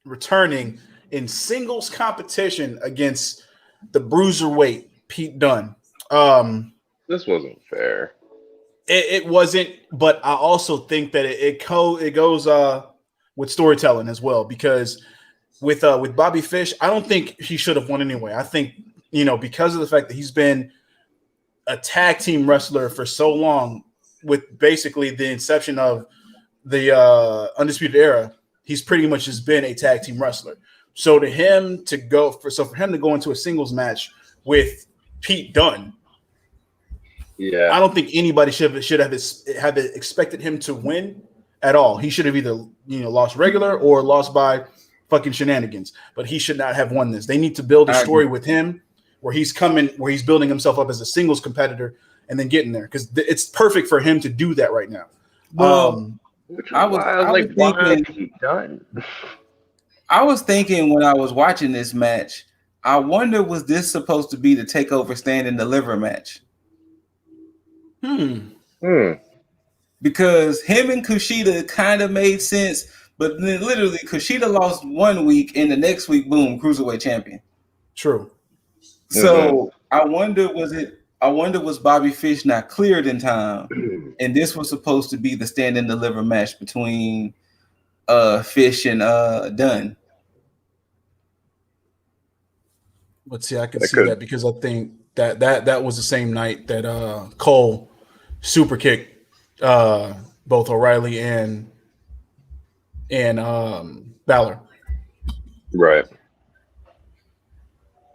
returning in singles competition against the bruiserweight Pete Dunne. This wasn't fair. It wasn't, but I also think that it goes with storytelling as well, because with Bobby Fish, I don't think he should have won anyway. I think, because of the fact that he's been a tag team wrestler for so long, with basically the inception of the Undisputed Era, he's pretty much just been a tag team wrestler. So for him to go into a singles match with Pete Dunne, yeah, I don't think anybody should have expected him to win at all. He should have either lost regular or lost by fucking shenanigans. But he should not have won this. They need to build a story with him where he's building himself up as a singles competitor and then getting there, because it's perfect for him to do that right now. Well, I was thinking when I was watching this match, I wonder, was this supposed to be the takeover stand and deliver match? Because him and Kushida kind of made sense, but then literally Kushida lost 1 week and the next week, boom, cruiserweight champion. True. So I wonder, was Bobby Fish not cleared in time, and this was supposed to be the stand and deliver match between Fish and Dunn? Let's see, I can see that, because I think that was the same night that Cole super kicked both O'Reilly and Balor. Right.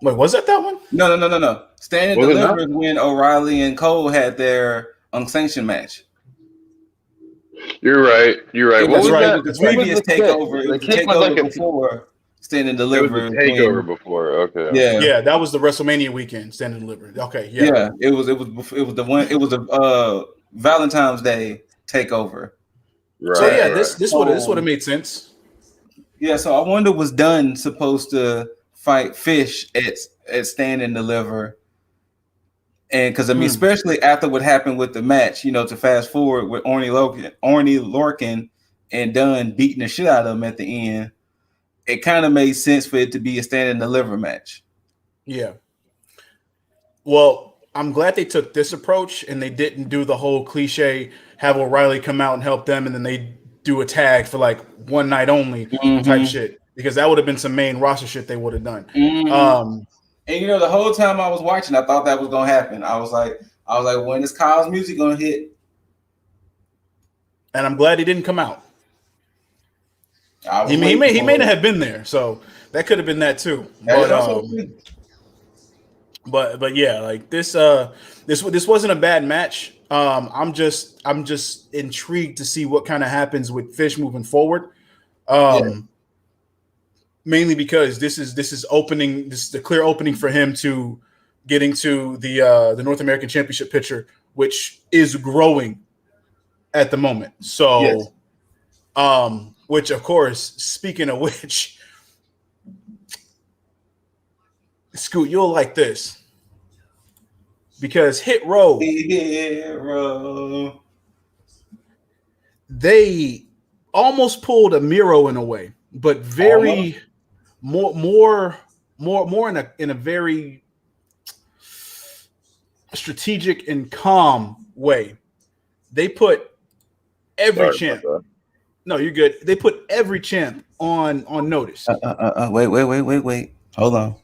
Wait, was that one? No. Stand and deliver is when O'Reilly and Cole had their unsanctioned match. You're right. What was that? The previous takeover. The takeover before Stand and Deliver. Takeover before. Okay. Yeah, that was the WrestleMania weekend. Stand and Deliver. Okay. Yeah. It was the one. It was a Valentine's Day takeover. Right. So yeah, this would have made sense. Yeah. So I wonder, was Dunn supposed to fight Fish at Stand and Deliver, And because I mean, especially after what happened with the match, to fast forward with Orny Lorcan and Dunn beating the shit out of him at the end, it kind of made sense for it to be a stand and deliver match. Yeah. Well, I'm glad they took this approach and they didn't do the whole cliche, have O'Reilly come out and help them, and then they do a tag for like one night only type shit, because that would have been some main roster shit they would have done. And the whole time I was watching, I thought that was gonna happen. I was like, when is Kyle's music gonna hit? And I'm glad he didn't come out. He may not have been there, so that could have been that too. But yeah, like this wasn't a bad match. I'm just intrigued to see what kind of happens with Fish moving forward. Mainly because this is the clear opening for him to get into the North American Championship picture, which is growing at the moment. So, which of course, speaking of which, Scoot, you'll like this, because Hit Row, they almost pulled a Miro in a way, but very more in a very strategic and calm way. They put every champ. No, you're good. They put every champ on notice. Wait. Hold on.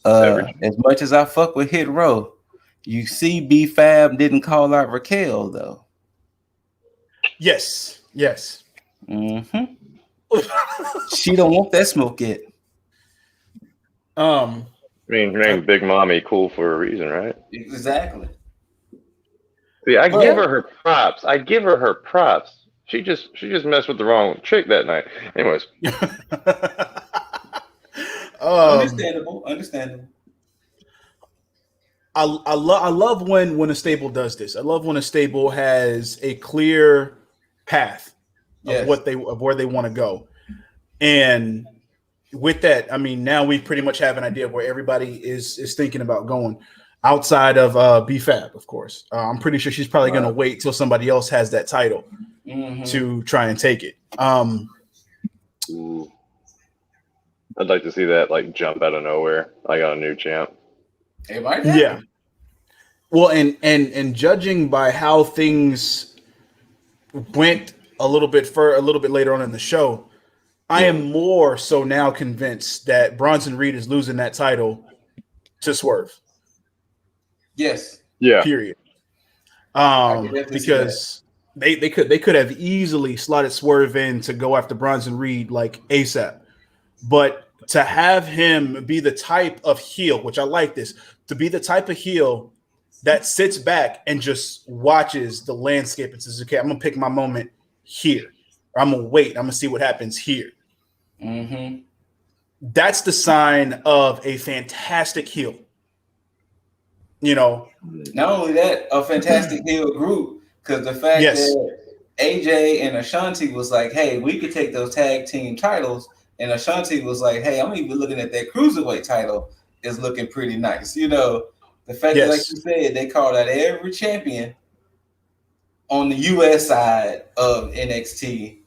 As much as I fuck with Hit Row, you see B Fab didn't call out Raquel though. Yes. Mm-hmm. She don't want that smoke yet. I mean, her name Big Mommy, cool for a reason, right? Exactly. See, I give her her props. She just messed with the wrong chick that night. Anyways. Understandable. I love when a stable does this. I love when a stable has a clear path of where they want to go. And with that, I mean, now we pretty much have an idea of where everybody is thinking about going, outside of B-Fab, of course. I'm pretty sure she's probably going to wait till somebody else has that title to try and take it. I'd like to see that like jump out of nowhere, like on a new champ. Yeah. Well, and judging by how things went a little bit later on in the show, I am more so now convinced that Bronson Reed is losing that title to Swerve. Yes. Yeah. Period. Because they could have easily slotted Swerve in to go after Bronson Reed like ASAP, but to have him be the type of heel, which I like this, to be the type of heel that sits back and just watches the landscape and says, "Okay, I'm gonna pick my moment here. Or I'm gonna wait. I'm gonna see what happens here." That's the sign of a fantastic heel. Not only that, a fantastic heel group, because the fact that AJ and Ashanti was like, "Hey, we could take those tag team titles," and Ashanti was like, "Hey, I'm even looking at that cruiserweight title is looking pretty nice." The fact that, like you said, they called out every champion on the US side of NXT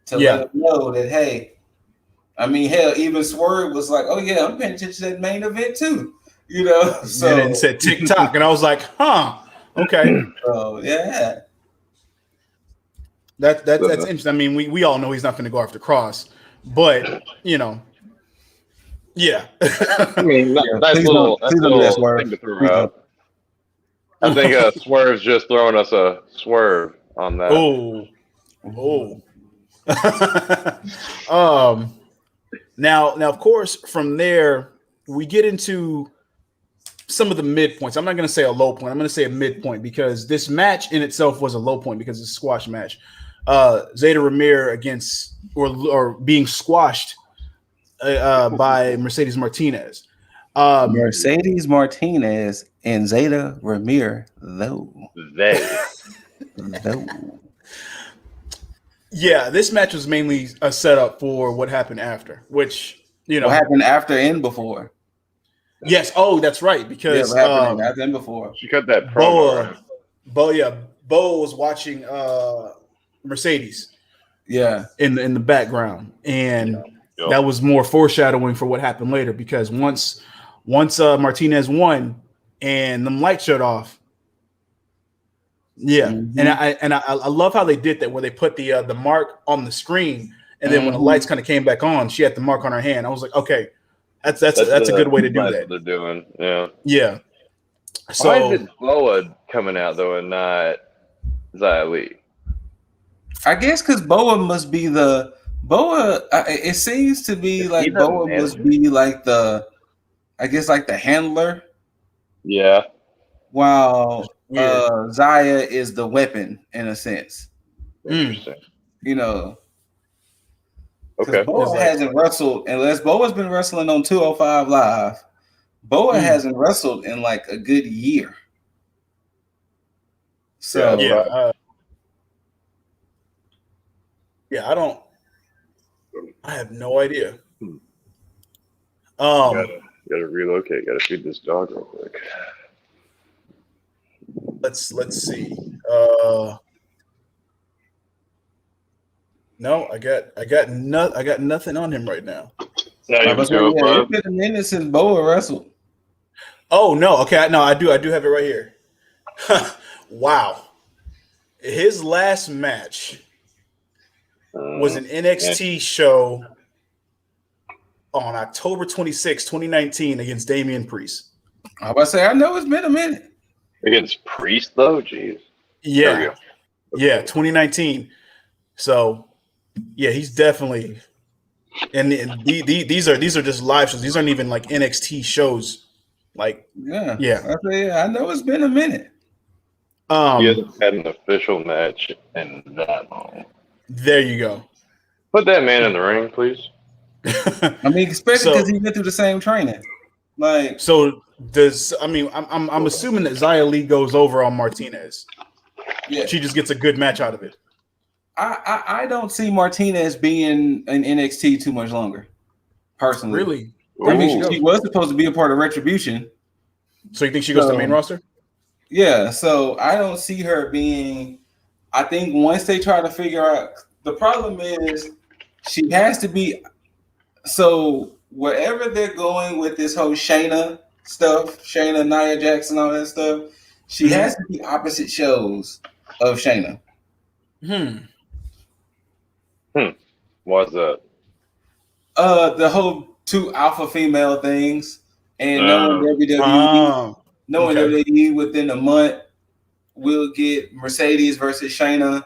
to let them know that, hey, I mean, hell, even Swerve was like, "Oh yeah, I'm paying attention to that main event too." So and then said TikTok, and I was like, "Huh, okay." Yeah, that's interesting. I mean, we all know he's not going to go after Cross, but yeah. I mean, nice little thing to throw out. I think Swerve's just throwing us a swerve on that. Now, of course, from there we get into some of the midpoints. I'm not going to say a low point. I'm going to say a midpoint, because this match in itself was a low point because it's a squash match. Zeta Ramir against or being squashed by Mercedes Martinez. Mercedes Martinez and Zeta Ramir, though. Yeah, this match was mainly a setup for what happened after, which, what happened after and before. Yes. Oh, that's right. Because what happened after and before. She cut that promo. Boa was watching Mercedes. Yeah. In the background, and that was more foreshadowing for what happened later. Because once Martinez won and them lights shut off, and I love how they did that, where they put the mark on the screen, and then when the lights kind of came back on, she had the mark on her hand. I was like, okay, that's a good way to do that. What they're doing, yeah. Yeah. So why is it Boa coming out though and not Xiali? I guess because Boa must be the Boa. It seems to be like Boa must be like the, I guess like the handler. Yeah. While Xia is the weapon in a sense. Interesting. You know. Okay. Boa hasn't wrestled unless Boa's been wrestling on 205 Live. Boa hasn't wrestled in like a good year. So I have no idea. Gotta relocate. Gotta feed this dog real quick. Let's see. No, I got nothing on him right now. It's been a minute since Boa wrestled. Oh no, okay, no, I do have it right here. Wow. His last match was an NXT show on October 26, 2019 against Damian Priest. I was about to say, I know it's been a minute. Against Priest though? Jeez. Yeah. Yeah, 2019. So yeah, he's definitely, and these are just live shows. These aren't even like NXT shows. Like I know it's been a minute. He hasn't had an official match in that long. There you go. Put that man in the ring, please. I mean, especially because he went through the same training. Like, so I'm assuming that Xia Li goes over on Martinez. Yeah, she just gets a good match out of it. I don't see Martinez being in NXT too much longer. Personally, really? I mean, she was supposed to be a part of Retribution. So you think she goes to the main roster? Yeah. So I don't see her being. I think once they try to figure out, the problem is she has to be. So wherever they're going with this whole Shayna stuff, Shayna, Nia Jackson, all that stuff, she has to be opposite shows of Shayna. Why's that? The whole two alpha female things, and knowing WWE within a month we'll get Mercedes versus Shayna,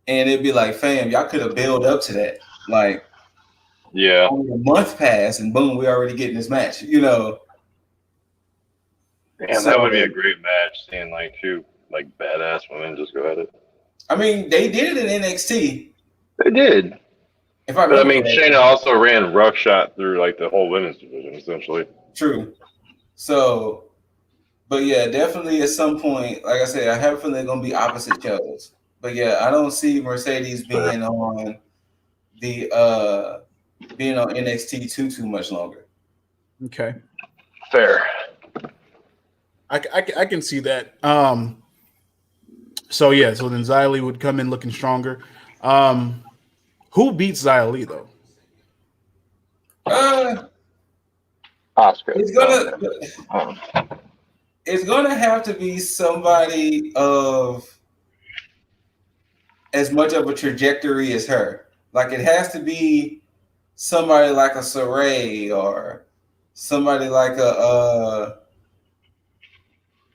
and it'd be like, fam, y'all could have built up to that. Like, only a month passed, and boom, we already getting this match. You know. Damn, that would be a great match. Seeing like two like badass women just go at it. I mean, they did it in NXT. They did. But I mean, Shayna also ran roughshod through like the whole women's division, essentially. True. So, but yeah, definitely at some point, like I said, I have a feeling they're gonna be opposite shows. But yeah, I don't see Mercedes being on the being on NXT too much longer. Okay. Fair. I can see that. So then Xia Li would come in looking stronger. Who beats Xia Li though? Oscar. It's gonna have to be somebody of as much of a trajectory as her. Like, it has to be somebody like a Saray or somebody like a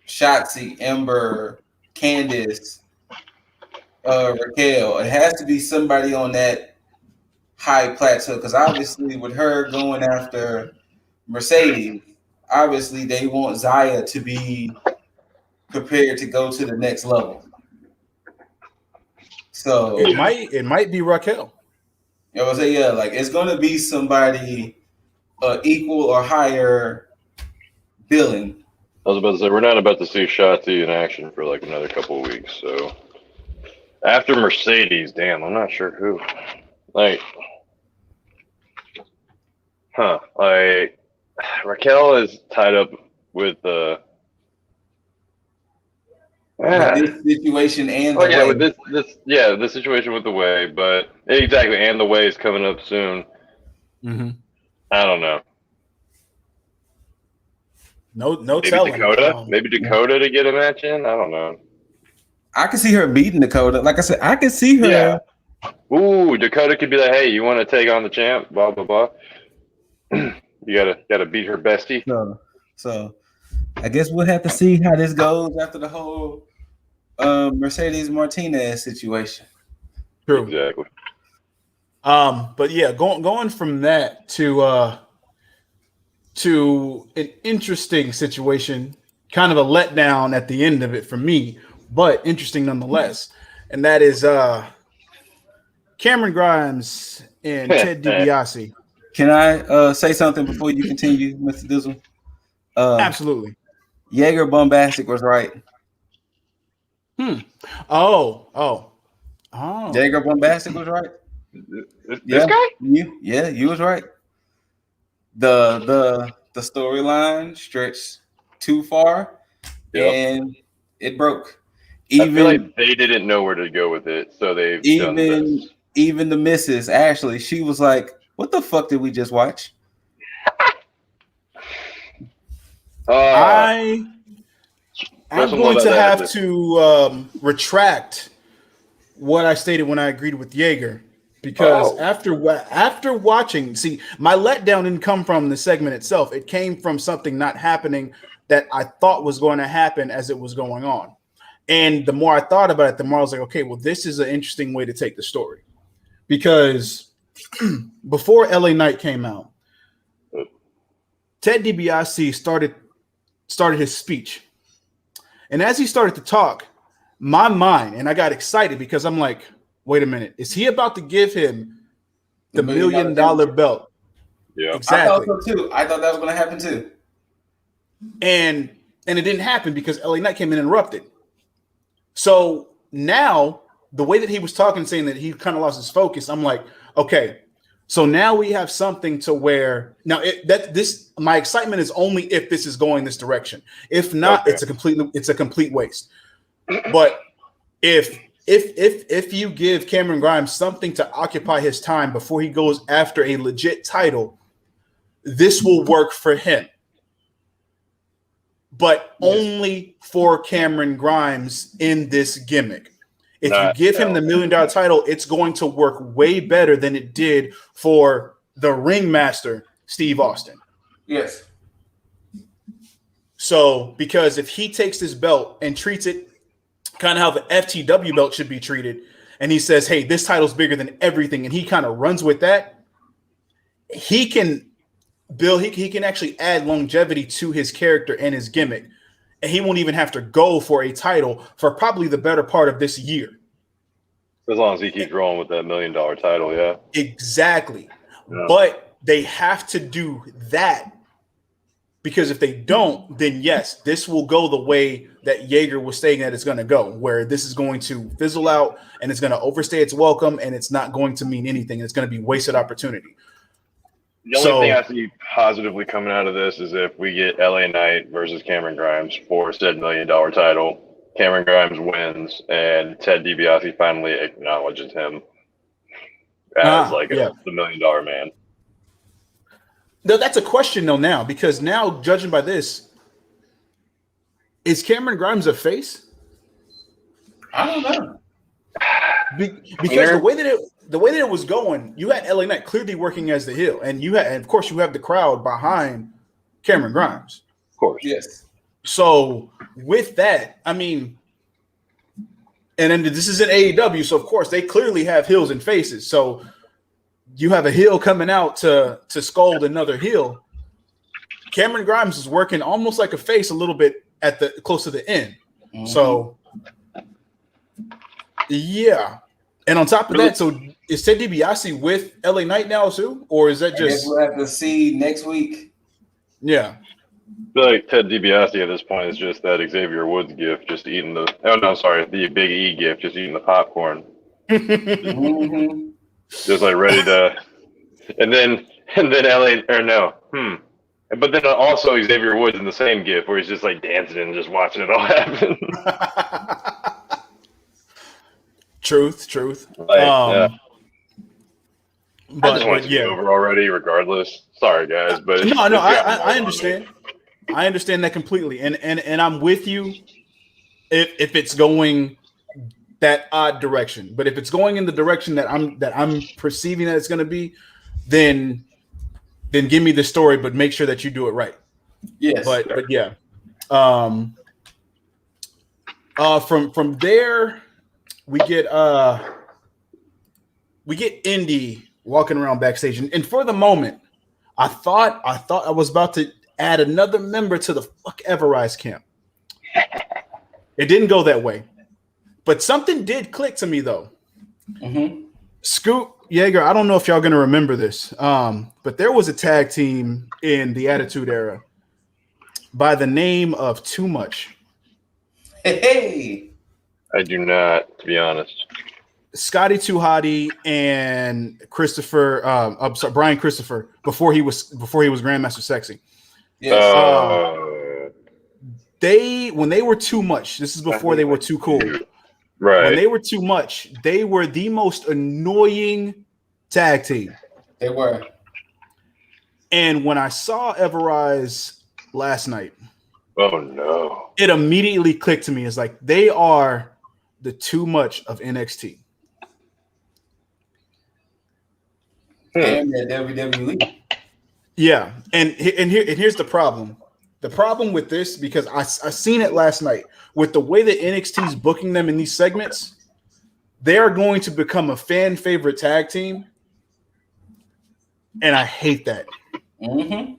Shotzi, Ember, Candice, Raquel. It has to be somebody on that high plateau, because obviously with her going after Mercedes, obviously they want Xia to be prepared to go to the next level. So it might be Raquel. I would say, yeah, like it's gonna be somebody equal or higher billing. I was about to say, we're not about to see Shotzi in action for like another couple of weeks. So after Mercedes, damn, I'm not sure who. Like, Raquel is tied up with the. With this situation and Oh the yeah, way. with the situation with the way, but exactly, and the way is coming up soon. Mm-hmm. I don't know. No Maybe telling. Dakota to get a match in. I don't know. I can see her beating Dakota. Like I said, I can see her. Yeah. Ooh, Dakota could be like, "Hey, you want to take on the champ?" Blah blah blah. You gotta beat her bestie. So I guess we'll have to see how this goes after the whole Mercedes Martinez situation. True. Exactly. But yeah, going from that to an interesting situation, kind of a letdown at the end of it for me, but interesting nonetheless. And that is Cameron Grimes and Ted DiBiase. Can I say something before you continue, Mr. Dizzle? Absolutely. Jaeger Bombastic was right. Oh. Jaeger Bombastic was right. This guy? You was right. The storyline stretched too far, and it broke. I feel like they didn't know where to go with it, so they've done this. Even the missus, Ashley, she was like, "What the fuck did we just watch?" I'm going to have to retract what I stated when I agreed with Jaeger, because after watching, see, my letdown didn't come from the segment itself. It came from something not happening that I thought was going to happen as it was going on. And the more I thought about it, the more I was like, okay, well, this is an interesting way to take the story. Because before LA Knight came out, Ted DiBiase started his speech. And as he started to talk, my mind, and I got excited because I'm like, wait a minute, is he about to give him the $1 million belt? Yeah, exactly. I thought so too. I thought that was going to happen too. And it didn't happen because LA Knight came in and interrupted. So now the way that he was talking, saying that he kind of lost his focus, I'm like, okay, so now we have something to where now my excitement is only if this is going this direction. If not, it's a complete waste. But if you give Cameron Grimes something to occupy his time before he goes after a legit title, this will work for him. But only for Cameron Grimes in this gimmick. If you give him the $1 million title, it's going to work way better than it did for the ringmaster, Steve Austin. Yes. So, because if he takes this belt and treats it kind of how the FTW belt should be treated, and he says, hey, this title's bigger than everything, and he kind of runs with that, he can actually add longevity to his character and his gimmick. And he won't even have to go for a title for probably the better part of this year. As long as he keeps rolling with that $1 million title, yeah. Exactly. Yeah. But they have to do that, because if they don't, then yes, this will go the way that Jaeger was saying that it's going to go, where this is going to fizzle out and it's going to overstay its welcome and it's not going to mean anything. It's going to be wasted opportunity. The only thing I see positively coming out of this is if we get LA Knight versus Cameron Grimes for said $1 million title. Cameron Grimes wins, and Ted DiBiase finally acknowledges him as the $1 million man. No, that's a question though now, because now, judging by this, is Cameron Grimes a face? I don't know. Because the way that it was going, you had LA Knight clearly working as the heel, and of course you have the crowd behind Cameron Grimes. Of course. Yes. So with that, I mean, and then this is an AEW, so of course they clearly have heels and faces. So you have a heel coming out to scold another heel. Cameron Grimes is working almost like a face a little bit close to the end. Mm-hmm. So yeah. And on top of that, so is Ted DiBiase with LA Knight now too? Or is that just we'll have to see next week? Yeah. I feel like Ted DiBiase at this point is just that Xavier Woods gift, just eating the Big E gift, just eating the popcorn. Just like ready to, and then LA or no. But then also Xavier Woods in the same gif where he's just like dancing and just watching it all happen. Truth. Like, I just want it to be yeah. over already, regardless. Sorry, guys, but No, I understand. I understand that completely, and I'm with you. If it's going that odd direction, but if it's going in the direction that I'm perceiving that it's going to be, then give me the story, but make sure that you do it right. Yes, but yeah. From there, we get Indy walking around backstage, and for the moment, I thought I was about to add another member to the fuck Everrise camp. It didn't go that way, but something did click to me though. Mm-hmm. Scoot Yeager, I don't know if y'all gonna remember this, but there was a tag team in the Attitude Era by the name of Too Much. Hey, I do not, to be honest. Scotty Too Hottie and Christopher, Brian Christopher before he was Grandmaster Sexy. yes. When they were Too Much, this is before they were Too Cool. Right. When they were Too Much, they were the most annoying tag team. They were. And when I saw Everrise last night, oh no, it immediately clicked to me. It's like they are the Too Much of NXT. And that WWE. Yeah, and here's the problem. The problem with this, because I seen it last night, with the way that NXT is booking them in these segments, they are going to become a fan favorite tag team, and I hate that. Mm-hmm.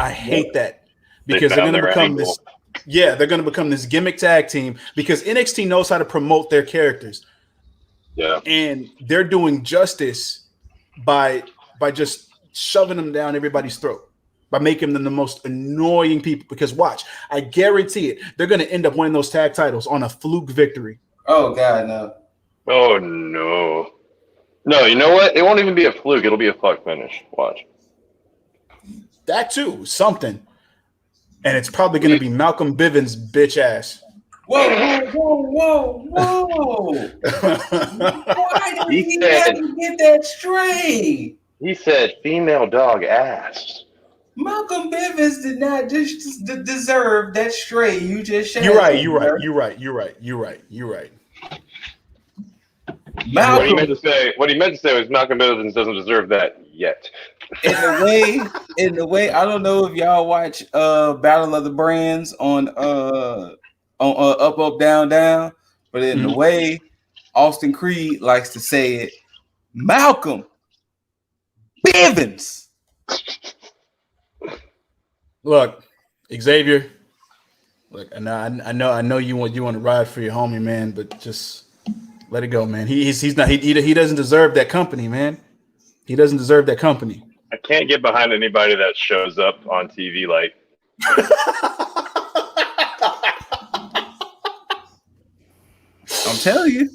I hate that because they're going to become this. Yeah, they're going to become this gimmick tag team because NXT knows how to promote their characters. Yeah, and they're doing justice by just shoving them down everybody's throat, by making them the most annoying people. Because watch, I guarantee it, they're going to end up winning those tag titles on a fluke victory. Oh God, no. Oh no. No, you know what? It won't even be a fluke. It'll be a fuck finish. Watch. That too, something. And it's probably going to be Malcolm Bivens' bitch ass. Whoa. Why did he never get that straight? He said female dog ass. Malcolm Bivens did not just deserve that straight. You just You're right. Malcolm, what he meant to say was Malcolm Bivens doesn't deserve that yet. In the way, I don't know if y'all watch Battle of the Brands on Up Up Down Down, but in the way Austin Creed likes to say it, Malcolm Bivens. Look, Xavier. Look, I know you want to ride for your homie, man, but just let it go, man. He doesn't deserve that company, man. He doesn't deserve that company. I can't get behind anybody that shows up on TV like. I'm telling you.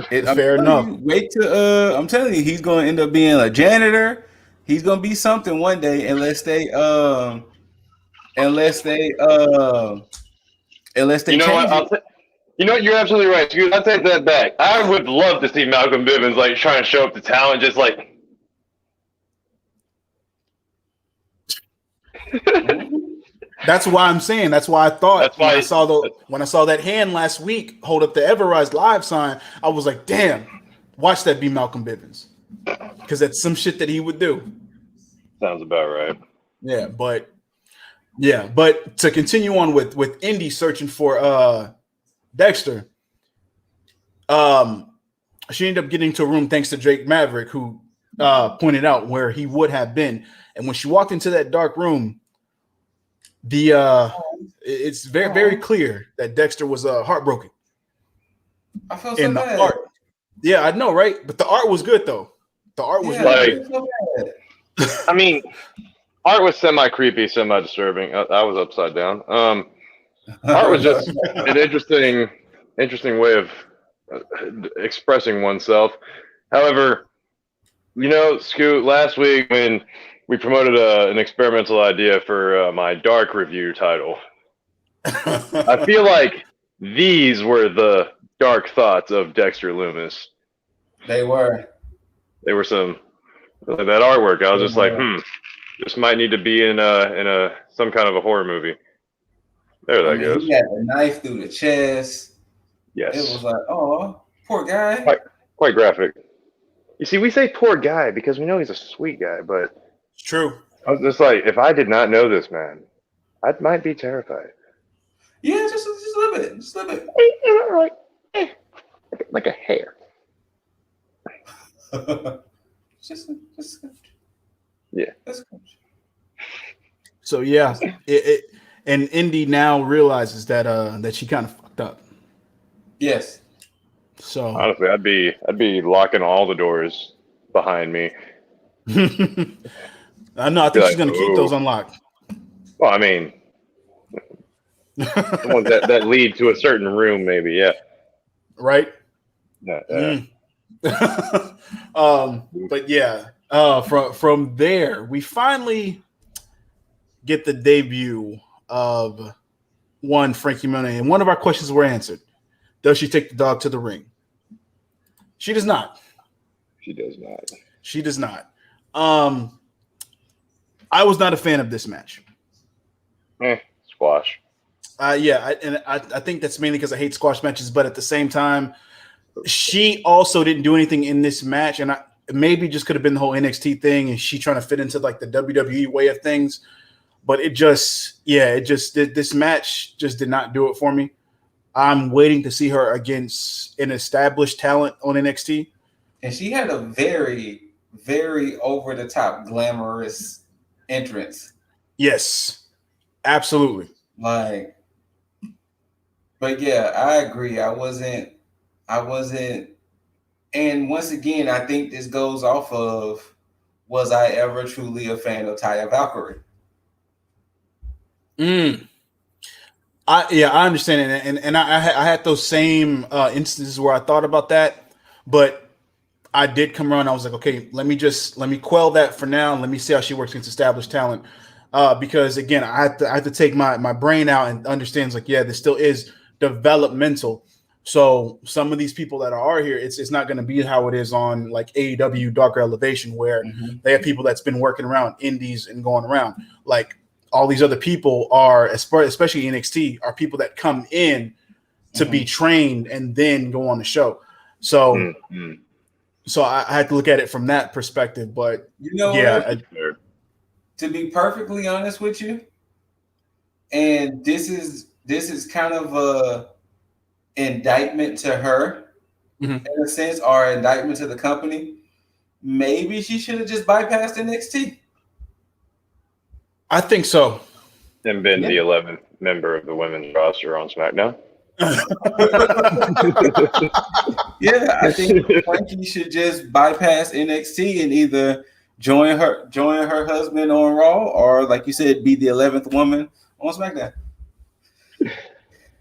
Fair enough. Wait till I'm telling you, he's going to end up being a janitor. He's going to be something one day, unless they change it. You know what? You're absolutely right. I'll take that back. I would love to see Malcolm Bivens like trying to show up to talent, just like. That's why I'm saying. That's why I thought when I saw that hand last week hold up the Everrise Live sign, I was like, "Damn, watch that be Malcolm Bivens," because that's some shit that he would do. Sounds about right. Yeah, but to continue on with Indy searching for Dexter, she ended up getting to a room thanks to Drake Maverick, who pointed out where he would have been, and when she walked into that dark room. It's very, very clear that Dexter was heartbroken. I felt so bad. Art, yeah, I know, right? But the art was good, though. The art was good. So I mean, art was semi-creepy, semi-disturbing. I was upside down. Art was just an interesting way of expressing oneself. However, Scoot, last week when we promoted an experimental idea for my dark review title. I feel like these were the dark thoughts of Dexter Lumis. They were. They were some that artwork. I was just like, this might need to be in some kind of a horror movie. There that goes. He had the knife through the chest. Yes. It was like, oh, poor guy. Quite graphic. You see, we say poor guy because we know he's a sweet guy, but It's true. I was just like, if I did not know this man, I might be terrified. Yeah, just a little bit. Just a little bit. Like a hair. just yeah. So yeah, and Indy now realizes that she kind of fucked up. Yes. So honestly, I'd be locking all the doors behind me. I know. I think she's gonna keep those unlocked. Well, I mean, the ones that lead to a certain room, maybe. Yeah. Right. Yeah. But yeah, from there, we finally get the debut of Frankie Monet, and one of our questions were answered. Does she take the dog to the ring? She does not. She does not. She does not. I was not a fan of this match. Squash. I think that's mainly because I hate squash matches, but at the same time, she also didn't do anything in this match, and maybe just could have been the whole NXT thing, and she trying to fit into like the WWE way of things. But this match just did not do it for me. I'm waiting to see her against an established talent on NXT. And she had a very, very over the top, glamorous entrance. Yes, absolutely. But yeah, I agree. I wasn't. And once again, I think this goes off of, was I ever truly a fan of Taya Valkyrie? I understand it, and I had those same instances where I thought about that, but I did come around. I was like, okay, let me quell that for now, and let me see how she works against established talent. Because again, I have to take my brain out and understands like, yeah, this still is developmental. So some of these people that are here, it's not going to be how it is on like AEW Darker Elevation, where they have people that's been working around indies and going around. Like all these other people are, especially NXT, are people that come in to be trained and then go on the show. So, so I had to look at it from that perspective. But to be perfectly honest with you, and this is kind of a indictment to her in a sense, or indictment to the company. Maybe she should have just bypassed NXT. I think so. And been the 11th member of the women's roster on SmackDown. Yeah, I think Frankie should just bypass NXT and either join her husband on Raw, or like you said, be the 11th woman on SmackDown.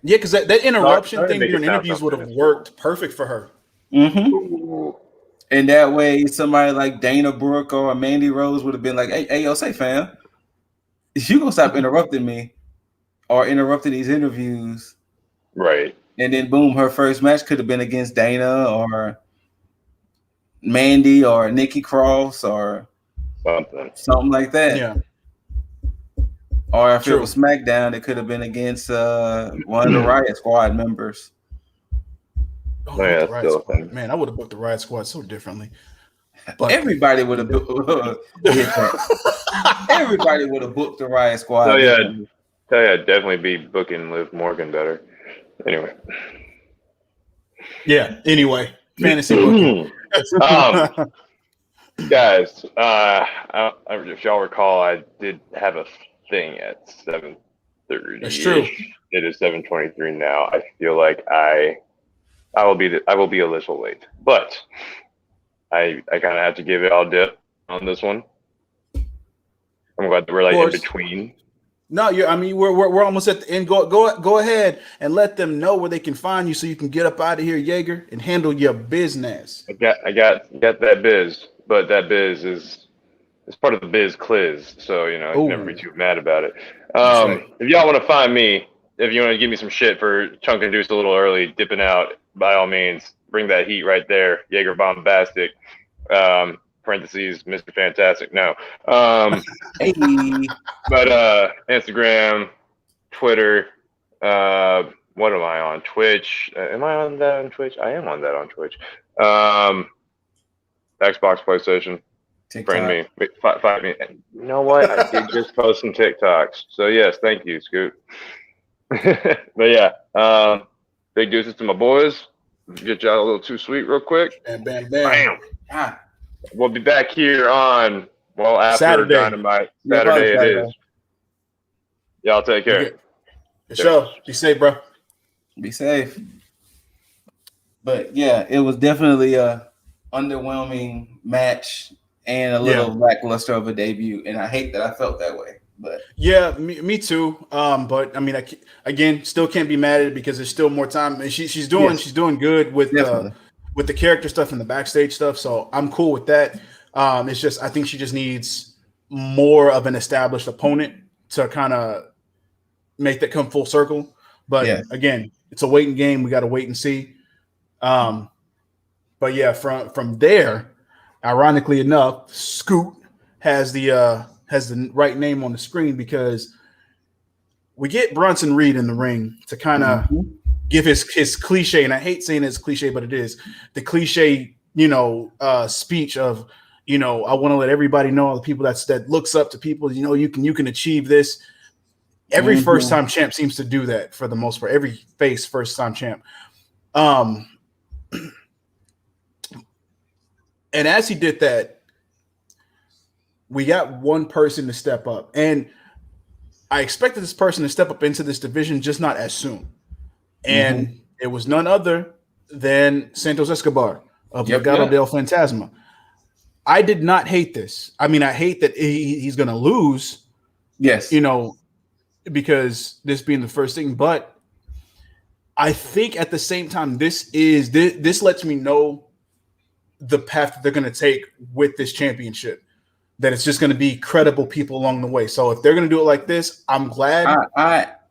Yeah, because that interruption thing during interviews would have worked perfect for her. And that way, somebody like Dana Brooke or Mandy Rose would have been like, hey, yo, say, fam, you gonna stop interrupting me or interrupting these interviews. Right. And then boom, her first match could have been against Dana or Mandy or Nikki Cross or something like that. Yeah. Or if it was SmackDown, it could have been against one of the Riot Squad members. Oh, yeah, Riot Squad. Man, I would have booked the Riot Squad so differently. But everybody would have everybody would have booked the Riot Squad. Oh yeah, definitely be booking Liv Morgan better. Anyway. Yeah. Anyway, fantasy booking. Guys, if y'all recall, I did have a thing at 7:30. That's true. It is 7:23 now. I feel like I will be a little late, but I kind of have to give it all dip on this one. I'm glad that we're like in between. No, we're almost at the end. Go ahead and let them know where they can find you so you can get up out of here, Jaeger, and handle your business. I got that biz, but that biz is it's part of the biz cliz, so you can never be Oh, too mad about it. that's right. If y'all want to find me, if you want to give me some shit for chunking juice a little early, dipping out, by all means, bring that heat right there. Jaeger Bombastic. Parentheses, Mr. Fantastic. No. Hey, But Instagram, Twitter. What am I on? Twitch. Am I on that on Twitch? I am on that on Twitch. Xbox, PlayStation. Friend TikTok. me. Find me. You know what? I did just post some TikToks. So yes, thank you, Scoot. But yeah, big deuces to my boys. Get y'all a little too sweet real quick. Bam, bam, Bam. Ah, We'll be back here on after Saturday. Dynamite. Yeah, Saturday it Saturday. is. Y'all take care. For sure. Be safe, bro. be safe. But yeah, it was definitely a underwhelming match and a little lackluster of a debut, and I hate that I felt that way. But yeah, me too. But I mean, again, still can't be mad at it because there's still more time. And she's doing good with the character stuff and the backstage stuff. So I'm cool with that. It's just I think she just needs more of an established opponent to kind of make that come full circle. But again, it's a waiting game. We got to wait and see. But yeah, from there, ironically enough, Scoot has the right name on the screen because we get Bronson Reed in the ring to kind of give his cliche, and I hate saying it's cliche, but it is the cliche, speech of, I want to let everybody know, all the people that looks up to people, you can achieve this. Every first time champ seems to do that for the most part. Every face first time champ. And as he did that, we got one person to step up. And I expected this person to step up into this division, just not as soon. And it was none other than Santos Escobar of Legado del Fantasma. I did not hate this. I mean, I hate that he's going to lose. Yes. Because this being the first thing. But I think at the same time, this lets me know the path that they're going to take with this championship, that it's just going to be credible people along the way. So if they're going to do it like this, I'm glad.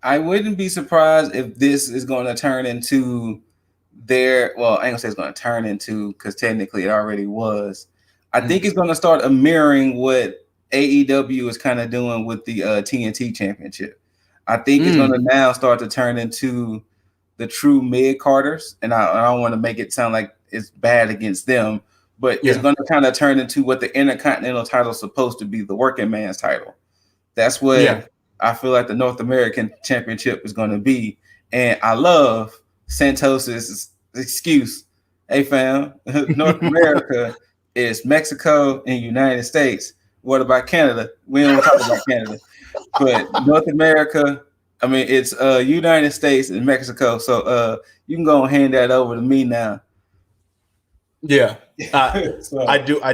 I wouldn't be surprised if this is going to turn into I ain't gonna say it's going to turn into, because technically it already was. I think it's going to start mirroring what AEW is kind of doing with the TNT championship. I think it's going to now start to turn into the true mid-carders, and I don't want to make it sound like it's bad against them, but it's going to kind of turn into what the Intercontinental title is supposed to be, the working man's title. That's what I feel like the North American Championship is going to be. And I love Santos's excuse. Hey, fam, North America is Mexico and United States. What about Canada? We don't talk about Canada. But North America, I mean, it's United States and Mexico. So you can go and hand that over to me now. Yeah, I do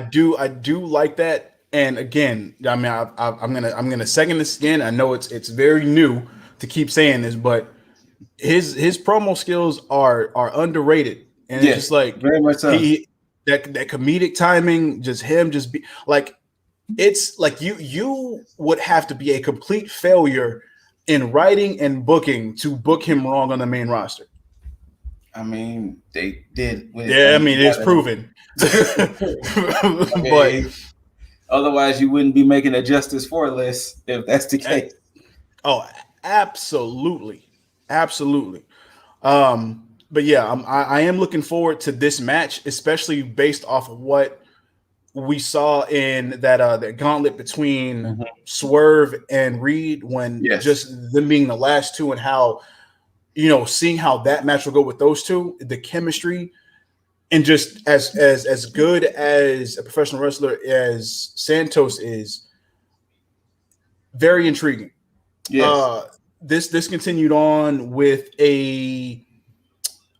like that. And again, I mean, I'm gonna second this again. I know it's very new to keep saying this, but his promo skills are underrated, and it's just like very much so. That comedic timing, just be like, it's like you would have to be a complete failure in writing and booking to book him wrong on the main roster. I mean, they did. It's proven. But otherwise, you wouldn't be making a Justice 4 list if that's the case. Oh, absolutely. But yeah, I am looking forward to this match, especially based off of what we saw in that gauntlet between Swerve and Reed, when just them being the last two, and how, seeing how that match will go with those two, the chemistry, and just as good as a professional wrestler as Santos is, very intriguing. Yes. This continued on with a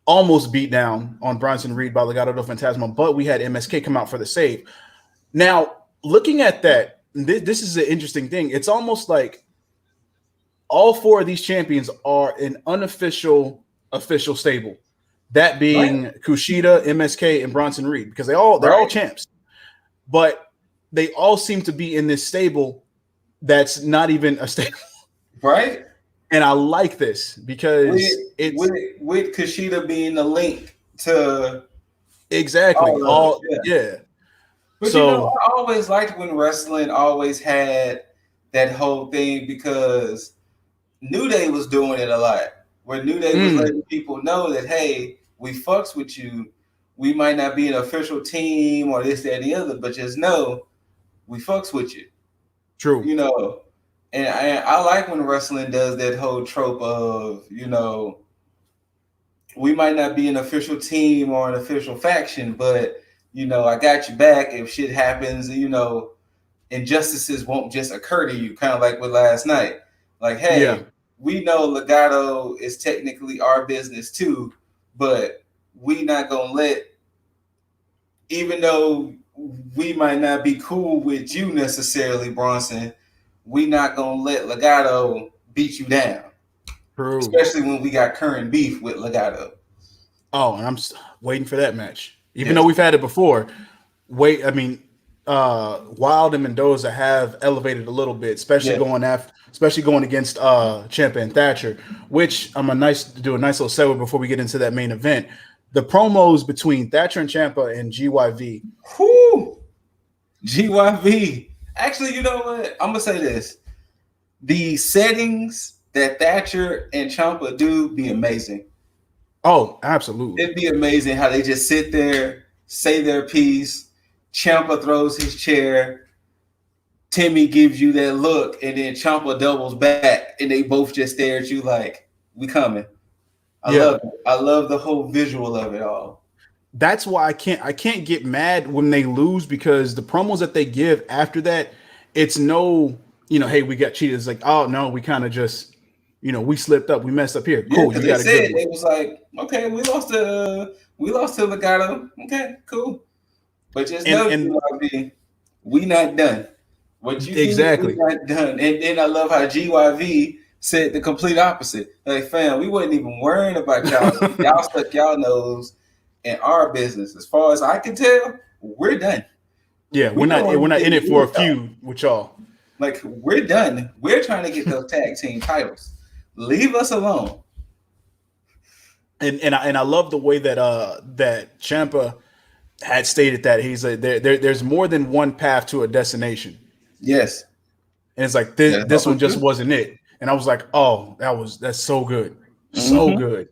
almost beat down on Bronson Reed by Legado del Fantasma, but we had MSK come out for the save. Now, looking at that, this is an interesting thing. It's almost like all four of these champions are an unofficial official stable. That being Kushida, MSK, and Bronson Reed, because they're all champs. But they all seem to be in this stable that's not even a stable. Right? And I like this because it's with Kushida being the link to exactly all yeah. But So I always liked when wrestling always had that whole thing because New Day was doing it a lot. Where New Day was letting people know that, hey, we fucks with you. We might not be an official team or this, that, and the other, but just know we fucks with you. True. You know, and I like when wrestling does that whole trope of, you know, we might not be an official team or an official faction, but, you know, I got you back if shit happens, you know, injustices won't just occur to you, kind of like with last night. Like, hey, we know Legato is technically our business too, but we not gonna let, even though we might not be cool with you necessarily, Bronson, we not gonna let Legato beat you down. True. Especially when we got current beef with Legato. Oh, and I'm waiting for that match. Even though we've had it before. Wild and Mendoza have elevated a little bit, especially going against Ciampa and Thatcher, which I'm do a nice little segue before we get into that main event. The promos between Thatcher and Ciampa and GYV. Whoo! GYV. Actually, you know what? I'm gonna say this. The settings that Thatcher and Ciampa do be amazing. Oh, absolutely. It'd be amazing how they just sit there, say their piece. Ciampa throws his chair. Timmy gives you that look, and then Ciampa doubles back, and they both just stare at you like, "We coming." I love it. I love the whole visual of it all. That's why I can't get mad when they lose, because the promos that they give after that, it's no, you know, hey, we got cheated. It's like, oh no, we kind of just, you know, we slipped up, we messed up here. Cool, you got a good one. It was like, okay, we lost to Legato. Okay, cool. But just know, we not done. What you exactly do, we not done. And then I love how GYV said the complete opposite. Like, fam, we wasn't even worrying about y'all. Y'all stuck y'all nose in our business. As far as I can tell, we're done. Yeah, we're not in it for a feud with y'all. Like, we're done. We're trying to get those tag team titles. Leave us alone. And I love the way that that Ciampa had stated that he's like, there's more than one path to a destination. Yes. And it's like this one just wasn't it. And I was like, oh, that's so good. So good.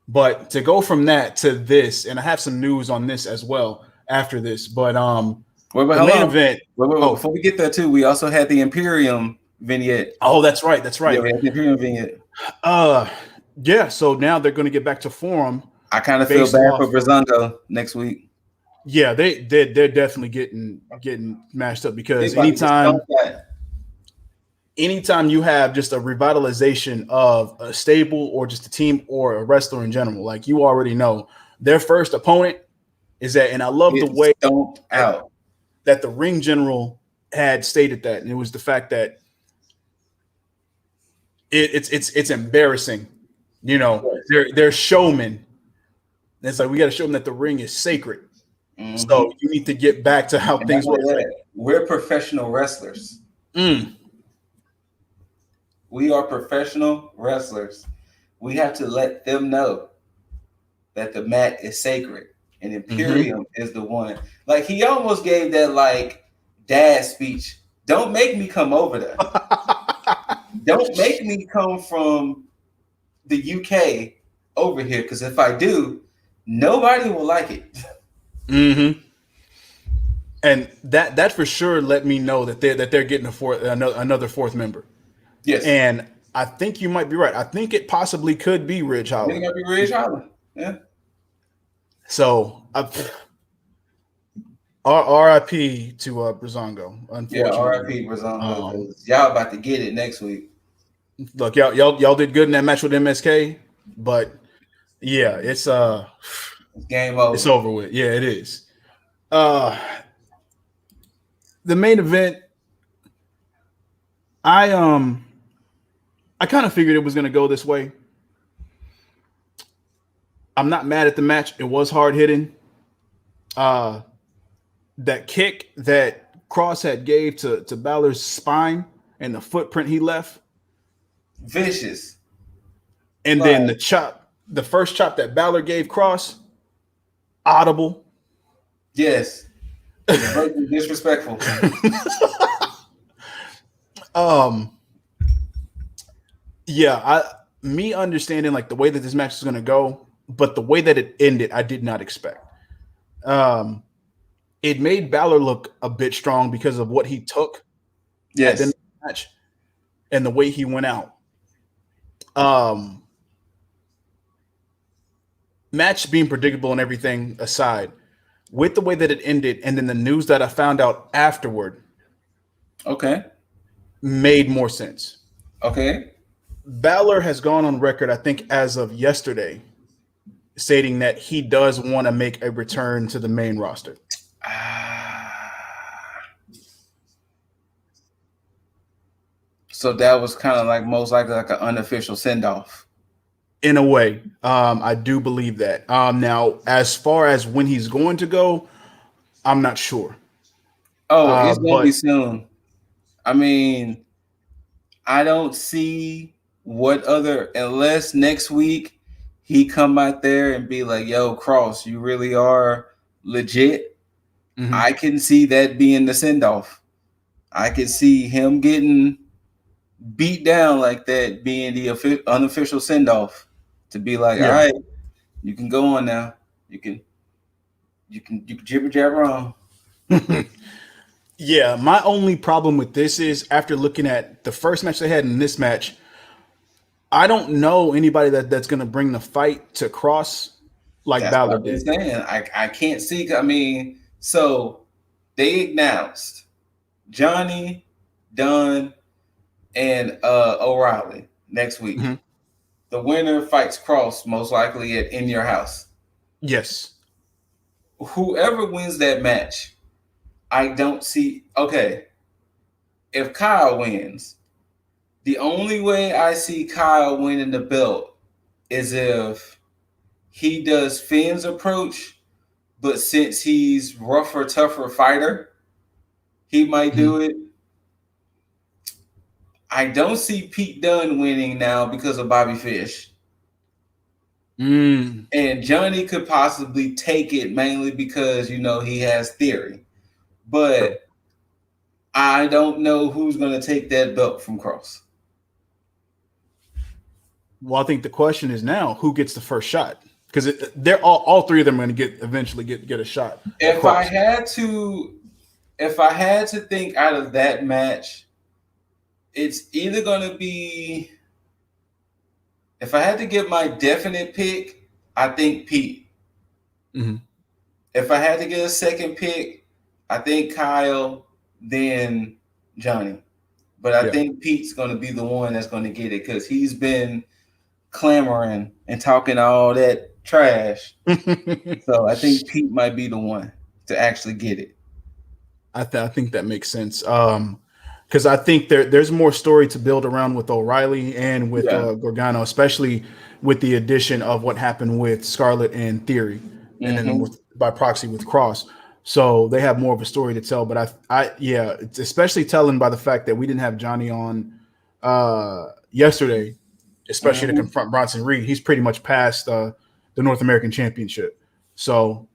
But to go from that to this, and I have some news on this as well after this. But the main event. Before we get there too, we also had the Imperium vignette. Oh, that's right. That's right. Yeah, we had the Imperium vignette. Yeah, so now they're going to get back to Forum. I kind of feel bad for Breezango next week. Yeah, they're definitely getting mashed up, because anytime you have just a revitalization of a stable or just a team or a wrestler in general, like, you already know their first opponent is that. And I love the way that the ring general had stated that, and it was the fact that it's embarrassing. You know, they're showmen. It's like, we got to show them that the ring is sacred. So you need to get back to how things work. We're professional wrestlers. We are professional wrestlers. We have to let them know that the mat is sacred, and Imperium is the one. Like, he almost gave that like dad speech. Don't make me come over there. Don't make me come from the UK over here, because if I do, nobody will like it. And that for sure let me know that they're getting another fourth member. Yes. And I think you might be right. I think it possibly could be Ridge Holland. It might be Ridge Holland. Yeah. So RIP to Breezango. Unfortunately. Yeah, RIP Breezango. Y'all about to get it next week. Look, y'all did good in that match with MSK, but yeah, it's game over. It's over with. Yeah, it is. The main event, I kind of figured it was going to go this way. I'm not mad at the match. It was hard hitting. That kick that Cross had gave to Balor's spine and the footprint he left, vicious. and then the first chop that Balor gave Cross, audible. Yes, disrespectful. Yeah, me understanding like the way that this match is going to go, but the way that it ended, I did not expect. It made Balor look a bit strong because of what he took at the end of the match and the way he went out. Match being predictable and everything aside, with the way that it ended and then the news that I found out afterward, made more sense. Okay. Balor has gone on record, I think, as of yesterday, stating that he does want to make a return to the main roster. So that was kind of like most likely like an unofficial send-off. In a way, I do believe that. Now, as far as when he's going to go, I'm not sure. Oh, it's going to be soon. I mean, I don't see what other, unless next week he come out there and be like, yo, Cross, you really are legit. Mm-hmm. I can see that being the send-off. I can see him getting beat down like that being the unofficial send-off to be like, all right, you can go on now. You can jibber jabber on. Yeah, my only problem with this is after looking at the first match they had in this match, I don't know anybody that's going to bring the fight to Cross like Balor did. Saying. I can't see. I mean, so they announced Johnny, Dunn, and O'Reilly next week. Mm-hmm. The winner fights Cross most likely at In Your House. Yes. Whoever wins that match, I don't see. Okay, if Kyle wins, the only way I see Kyle winning the belt is if he does Finn's approach, but since he's rougher, tougher fighter, he might do it. I don't see Pete Dunne winning now because of Bobby Fish. And Johnny could possibly take it mainly because, he has Theory. But I don't know who's going to take that belt from Cross. Well, I think the question is now, who gets the first shot? Because they're all three of them are going to eventually get a shot. If I had to think out of that match, it's either going to be, if I had to give my definite pick, I think Pete. Mm-hmm. If I had to get a second pick, I think Kyle, then Johnny. But I think Pete's going to be the one that's going to get it because he's been clamoring and talking all that trash. So I think Pete might be the one to actually get it. I think that makes sense. Because I think there's more story to build around with O'Reilly and with Gargano, especially with the addition of what happened with Scarlett and Theory, and then by proxy with Cross. So they have more of a story to tell. But it's especially telling by the fact that we didn't have Johnny on yesterday, especially to confront Bronson Reed. He's pretty much past the North American Championship. So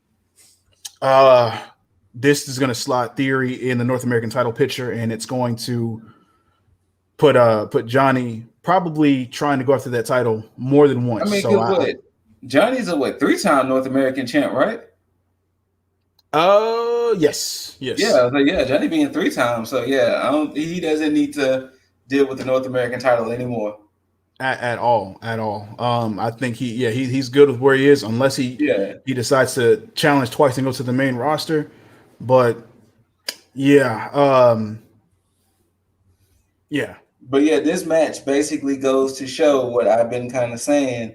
this is going to slot Theory in the North American title picture, and it's going to put Johnny probably trying to go after that title more than once. I mean, Johnny's a 3-time North American champ, right? Yes. Yeah, Johnny being 3 times. So he doesn't need to deal with the North American title anymore. At all. I think he's good with where he is, unless he decides to challenge twice and go to the main roster. But But this match basically goes to show what I've been kind of saying.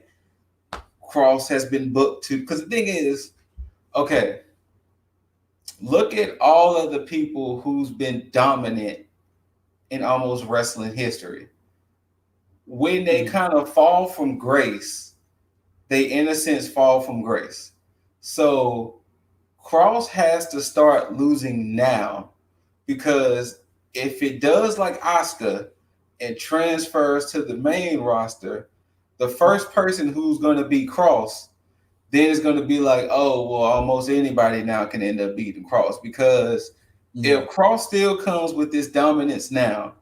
Cross has been booked to, because the thing is, okay, look at all of the people who's been dominant in almost wrestling history. When they kind of fall from grace, they in a sense fall from grace. So Cross has to start losing now because if it does like Asuka and transfers to the main roster, the first person who's going to be Cross, then it's going to be like, oh, well, almost anybody now can end up beating Cross, because if Cross still comes with this dominance now,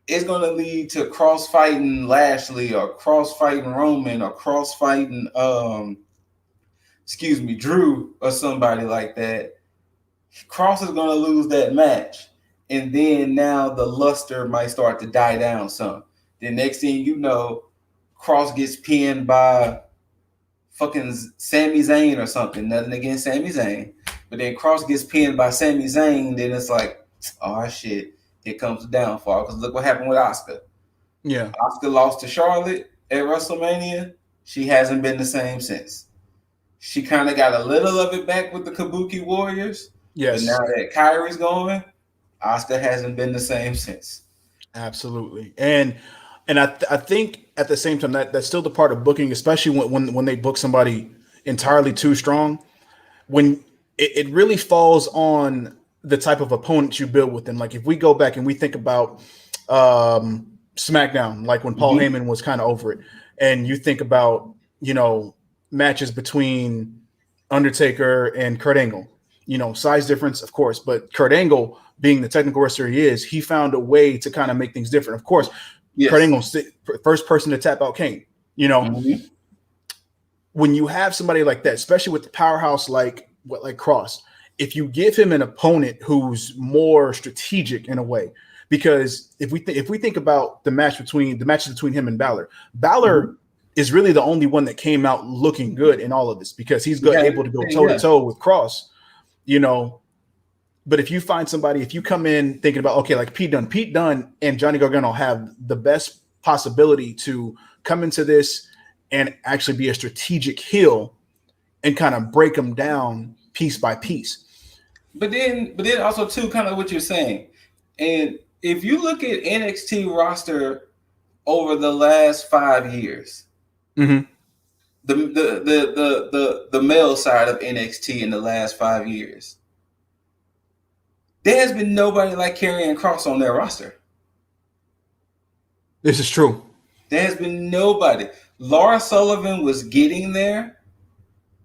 it's going to lead to Cross fighting Lashley or Cross fighting Roman or Cross fighting, Drew or somebody like that. Cross is going to lose that match. And then now the luster might start to die down some. The next thing you know, Cross gets pinned by fucking Sami Zayn or something. Nothing against Sami Zayn. But then Cross gets pinned by Sami Zayn. Then it's like, oh shit, here comes the downfall. Because look what happened with Asuka. Yeah. Asuka lost to Charlotte at WrestleMania. She hasn't been the same since. She kind of got a little of it back with the Kabuki Warriors. Yes. But now that Kyrie's going, Asuka hasn't been the same since. Absolutely. And I think at the same time that's still the part of booking, especially when they book somebody entirely too strong, when it really falls on the type of opponent you build with them. Like if we go back and we think about SmackDown, like when Paul Heyman was kind of over it, and you think about, matches between Undertaker and Kurt Angle, size difference, of course, but Kurt Angle, being the technical wrestler he is, he found a way to kind of make things different. Of course, yes. Kurt Angle, first person to tap out Kane. When you have somebody like that, especially with the powerhouse like Cross, if you give him an opponent who's more strategic in a way, because if we think about the matches between him and Balor is really the only one that came out looking good in all of this, because he's able to go toe to toe with Cross, But if you find somebody, if you come in thinking about, okay, like Pete Dunne and Johnny Gargano have the best possibility to come into this and actually be a strategic heel and kind of break them down piece by piece. But then also too, kind of what you're saying. And if you look at NXT roster over the last 5 years, the male side of NXT in the last 5 years, there has been nobody like Karrion Kross on their roster. This is true. There has been nobody. Lars Sullivan was getting there,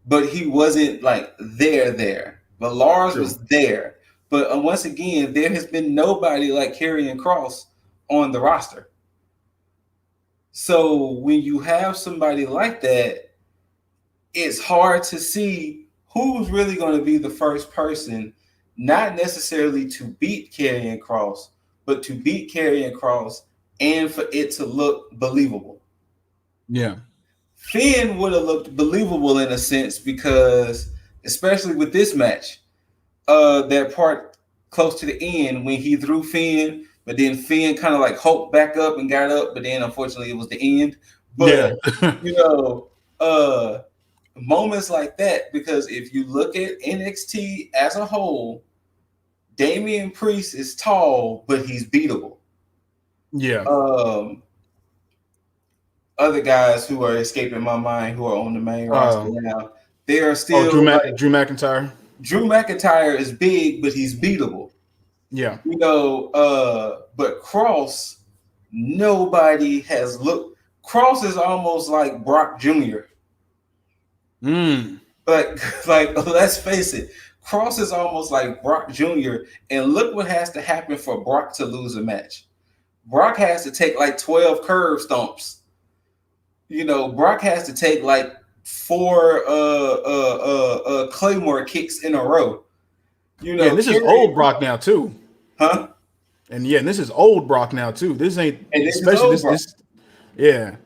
but he wasn't like there. But Lars was there. But once again, there has been nobody like Karrion Kross on the roster. So when you have somebody like that, it's hard to see who's really going to be the first person, not necessarily to beat Karrion Kross, but to beat Karrion Kross and for it to look believable. Yeah. Finn would have looked believable in a sense, because especially with this match, that part close to the end when he threw Finn, but then Finn kind of like hulked back up and got up, but then unfortunately it was the end. But moments like that, because if you look at NXT as a whole, Damian Priest is tall, but he's beatable. Yeah. Other guys who are escaping my mind who are on the main roster now, they are still Drew McIntyre. Drew McIntyre is big, but he's beatable. Yeah. But Cross, nobody has looked. Cross is almost like Brock Jr. Like let's face it, Cross is almost like Brock Jr. And look what has to happen for Brock to lose a match. Brock has to take like 12 curve stomps. Brock has to take like 4 Claymore kicks in a row. And this is old Brock now too. Huh? And this is old Brock now too. This ain't especially this. Yeah.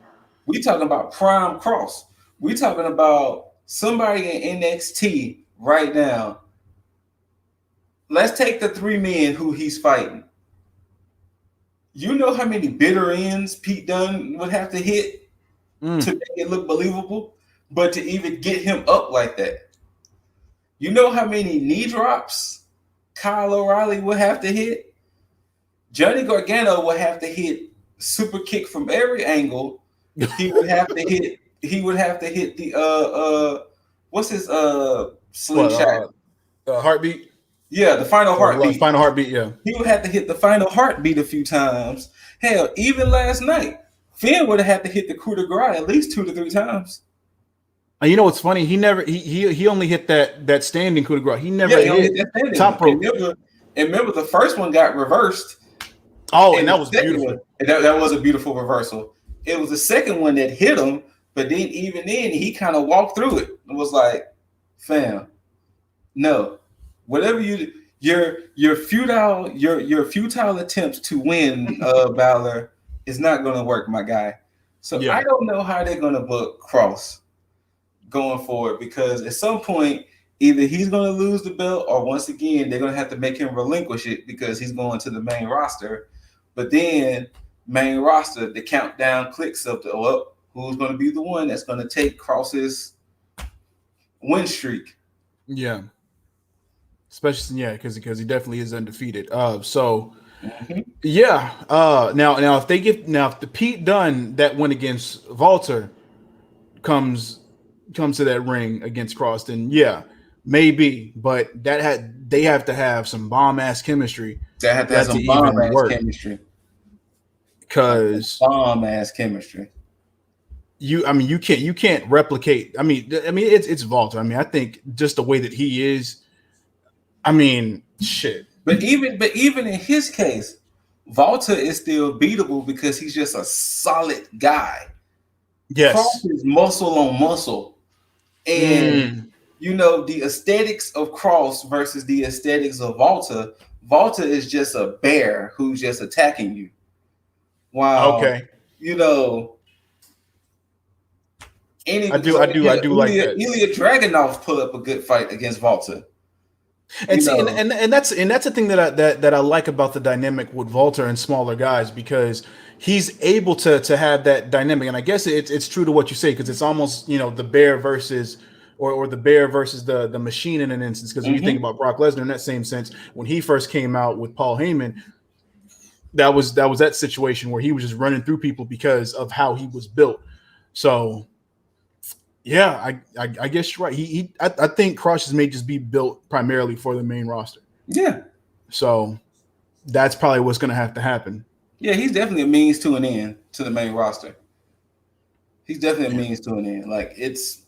We talking about prime Cross. We talking about somebody in NXT right now. Let's take the 3 men who he's fighting. You know how many bitter ends Pete Dunne would have to hit to make it look believable, but to even get him up like that. You know how many knee drops Kyle O'Reilly would have to hit? Johnny Gargano would have to hit super kick from every angle. He would have to hit the what's his slingshot? Heartbeat. Yeah, the final heartbeat. Final heartbeat. Yeah. He would have to hit the final heartbeat a few times. Hell, even last night, Finn would have had to hit the coup de grace at least 2 to 3 times. And you know what's funny? He only hit that standing coup de grace. He never hit hit that standing top rope. And remember, the first one got reversed. Oh, and that was beautiful. That was a beautiful reversal. It was the second one that hit him, but then even then he kind of walked through it and was like, "Fam, no, whatever your futile attempts to win Balor is not going to work, my guy." So I don't know how they're going to book Cross going forward, because at some point either he's going to lose the belt, or once again they're going to have to make him relinquish it because he's going to the main roster. But then main roster, the countdown clicks up to who's going to be the one that's going to take Cross's win streak. Yeah. Especially because he definitely is undefeated. Now if the Pete Dunne that went against Walter comes to that ring against Cross, then maybe, but they have to have some bomb ass chemistry. They have to have some bomb ass chemistry. Because bomb ass chemistry. You can't replicate. It's Walter. I think just the way that he is. Shit. But even in his case, Walter is still beatable because he's just a solid guy. Yes. Cross is muscle on muscle. And the aesthetics of Cross versus the aesthetics of Walter. Walter is just a bear who's just attacking you. Wow. Okay. I do like that. Ilya Dragunov put up a good fight against Walter. And that's the thing that I like about the dynamic with Walter and smaller guys, because he's able to have that dynamic. And I guess it's true to what you say, because it's almost the bear versus or the bear versus the machine in an instance. Because when you think about Brock Lesnar in that same sense, when he first came out with Paul Heyman, that was that situation where he was just running through people because of how he was built. So I guess you're right. I think Cross may just be built primarily for the main roster. Yeah. So that's probably what's going to have to happen. Yeah, he's definitely a means to an end to the main roster. He's definitely a means to an end. Like, it's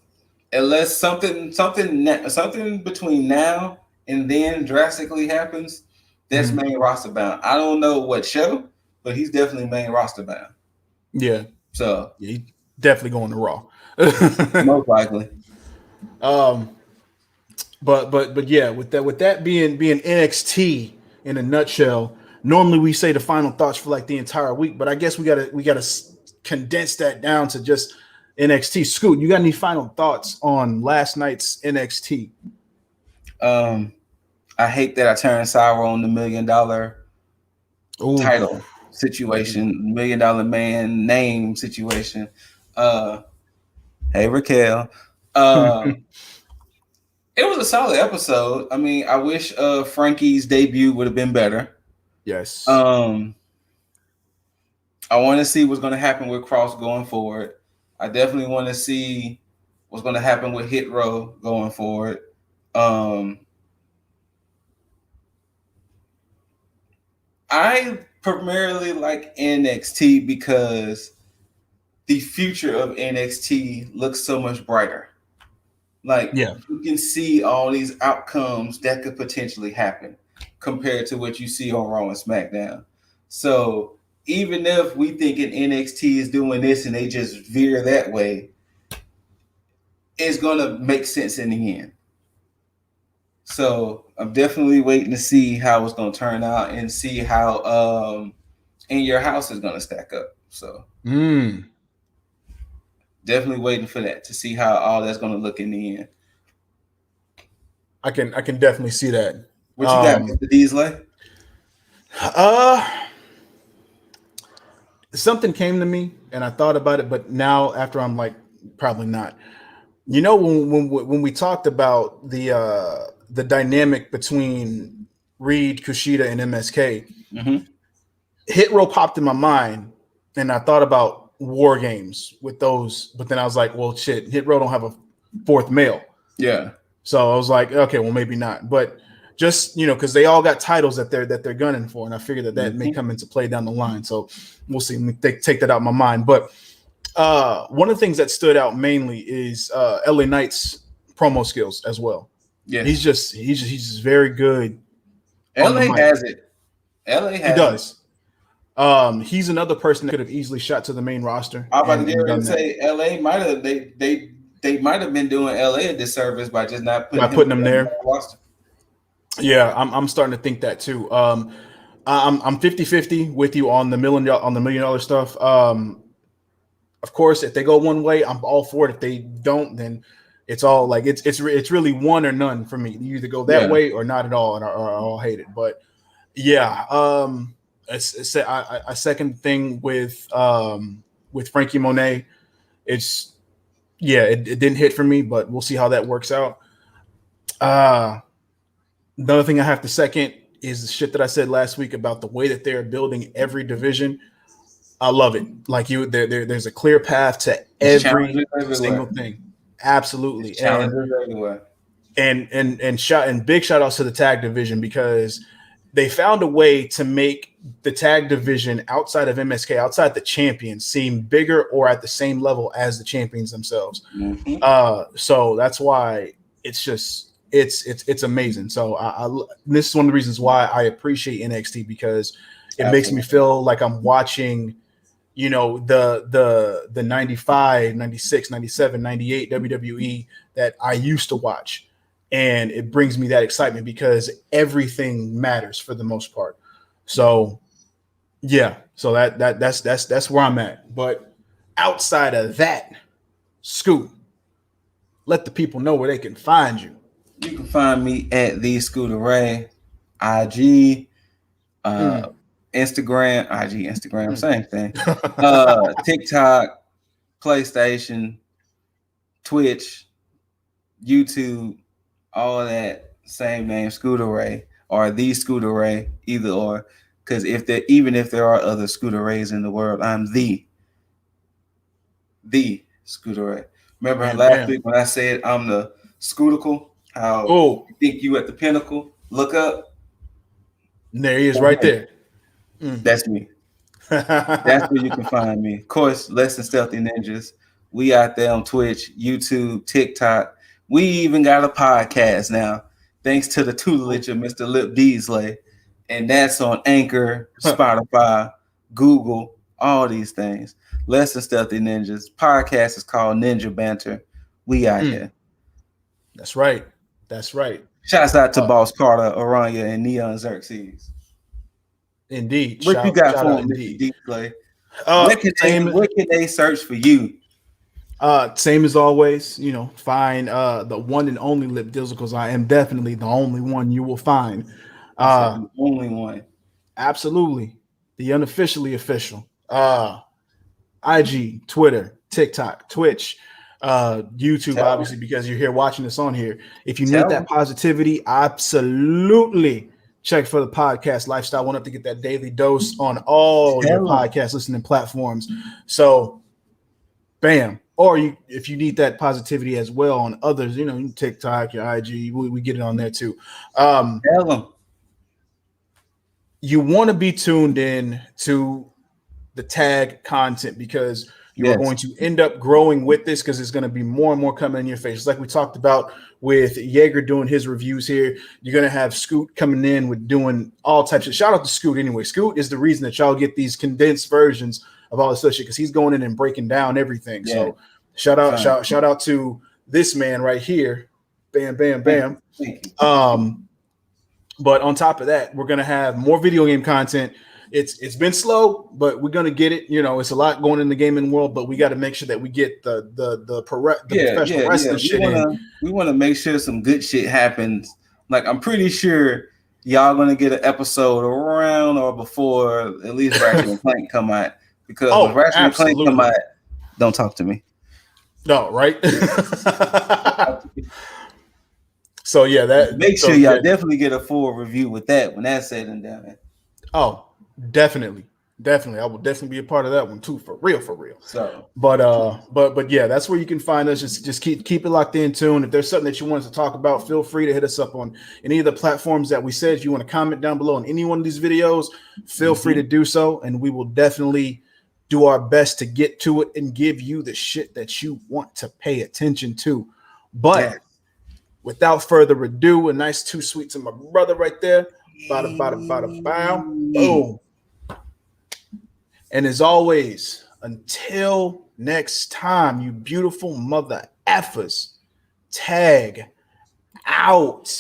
unless something between now and then drastically happens, that's main roster bound. I don't know what show, but he's definitely main roster bound. Yeah. So he's definitely going to Raw. Most likely. But yeah, with that being NXT in a nutshell, normally we say the final thoughts for like the entire week, but I guess we gotta condense that down to just NXT. Scoot, you got any final thoughts on last night's NXT? I hate that I turned sour on the $1 million title situation, $1 million man name situation. Hey, Raquel. It was a solid episode. I wish Frankie's debut would have been better. Yes. I want to see what's going to happen with Cross going forward. I definitely want to see what's going to happen with Hit Row going forward. I primarily like NXT because the future of NXT looks so much brighter. Like, you can see all these outcomes that could potentially happen compared to what you see on Raw and SmackDown. So even if we think NXT is doing this and they just veer that way, it's going to make sense in the end. So I'm definitely waiting to see how it's going to turn out and see how In Your House is going to stack up. So definitely waiting for that to see how all that's going to look in the end. I can definitely see that. What you got, Mr. Deasley? Something came to me and I thought about it, but now after I'm like, probably not. When we talked about the dynamic between Reed, Kushida, and MSK, Hit Row popped in my mind, and I thought about War Games with those, but then I was like, well, shit, Hit Row don't have a fourth male. Yeah. So I was like, okay, well, maybe not. But just because they all got titles that they're gunning for, and I figure that may come into play down the line. So we'll see. Let me take that out of my mind. But one of the things that stood out mainly is LA Knight's promo skills as well. Yeah, he's just very good. LA has it. LA has he does. He's another person that could have easily shot to the main roster. I'm about to say LA might have they might have been doing LA a disservice by just not putting him there. The roster. Yeah, I'm starting to think that too. I'm 50-50 with you on the $1 million stuff. Of course, if they go one way, I'm all for it. If they don't, then it's all like it's really one or none for me. You either go that way or not at all, and I'll hate it. But yeah, a second thing with Frankie Monet, it didn't hit for me, but we'll see how that works out. Another thing I have to second is the shit that I said last week about the way that they're building every division. I love it. Like there's a clear path to every single thing. Absolutely. Challenges everywhere. And big shout outs to the tag division, because they found a way to make the tag division outside of MSK, outside the champions, seem bigger or at the same level as the champions themselves. So that's why it's just it's amazing. So this is one of the reasons why I appreciate NXT, because it makes me feel like I'm watching, the 95, 96, 97, 98 WWE that I used to watch. And it brings me that excitement because everything matters for the most part. So yeah, so that's where I'm at. But outside of that, Scoot, let the people know where they can find you. You can find me at the ScooterRay, IG, Instagram, same thing. TikTok, PlayStation, Twitch, YouTube, all that same name, ScooterRay, or the ScooterRay, either or. Because even if there are other ScooterRays in the world, I'm the ScooterRay. Remember last week when I said I'm the Scoutical? How you think you at the pinnacle? Look up. And there he is, right there. That's me. That's where you can find me. Of course, Less Than Stealthy Ninjas. We out there on Twitch, YouTube, TikTok. We even got a podcast now, thanks to the tutelage of Mr. Lip Beasley. And that's on Anchor, Spotify, Google, all these things. Less Than Stealthy Ninjas. Podcast is called Ninja Banter. We out here. That's right. That's right. Shouts out to Boss Carter, Aranya, and Neon Xerxes. Indeed. What you got for Mr. Beasley? Where can they search for you? Same as always, find the one and only Lip Dizzle, because I am definitely the only one you will find. The only one. Absolutely. The unofficially official. IG, Twitter, TikTok, Twitch, YouTube, obviously, because you're here watching this on here. If you need that positivity, absolutely check for the podcast Lifestyle One Up to get that daily dose on all your podcast listening platforms. So, bam. Or if you need that positivity as well on others, TikTok, your IG, we get it on there too. You want to be tuned in to the tag content, because you're going to end up growing with this, because there's going to be more and more coming in your face. It's like we talked about with Jaeger doing his reviews here. You're going to have Scoot coming in with doing all types of – shout out to Scoot anyway. Scoot is the reason that y'all get these condensed versions of all this other shit, because he's going in and breaking down everything. So shout out to this man right here. Bam, bam, bam. But on top of that, we're going to have more video game content. It's been slow, but we're gonna get it. It's a lot going in the gaming world, but we got to make sure that we get the professional wrestling shit in. We want to make sure some good shit happens. Like, I'm pretty sure y'all gonna get an episode around or before at least Ratchet and Clank come out, because when Ratchet and Clank come out, don't talk to me. No, right? So yeah, make sure y'all definitely get a full review with that when that's said and done. Oh. Definitely. Definitely, I will definitely be a part of that one too, for real, for real. So, but yeah, that's where you can find us. Just keep it locked in tune. If there's something that you want us to talk about, feel free to hit us up on any of the platforms that we said. If you want to comment down below on any one of these videos, feel free to do so, and we will definitely do our best to get to it and give you the shit that you want to pay attention to. But without further ado, a nice too sweet to my brother right there. Bada bada bada bow. Boom. And as always, until next time, you beautiful mother effers, tag out.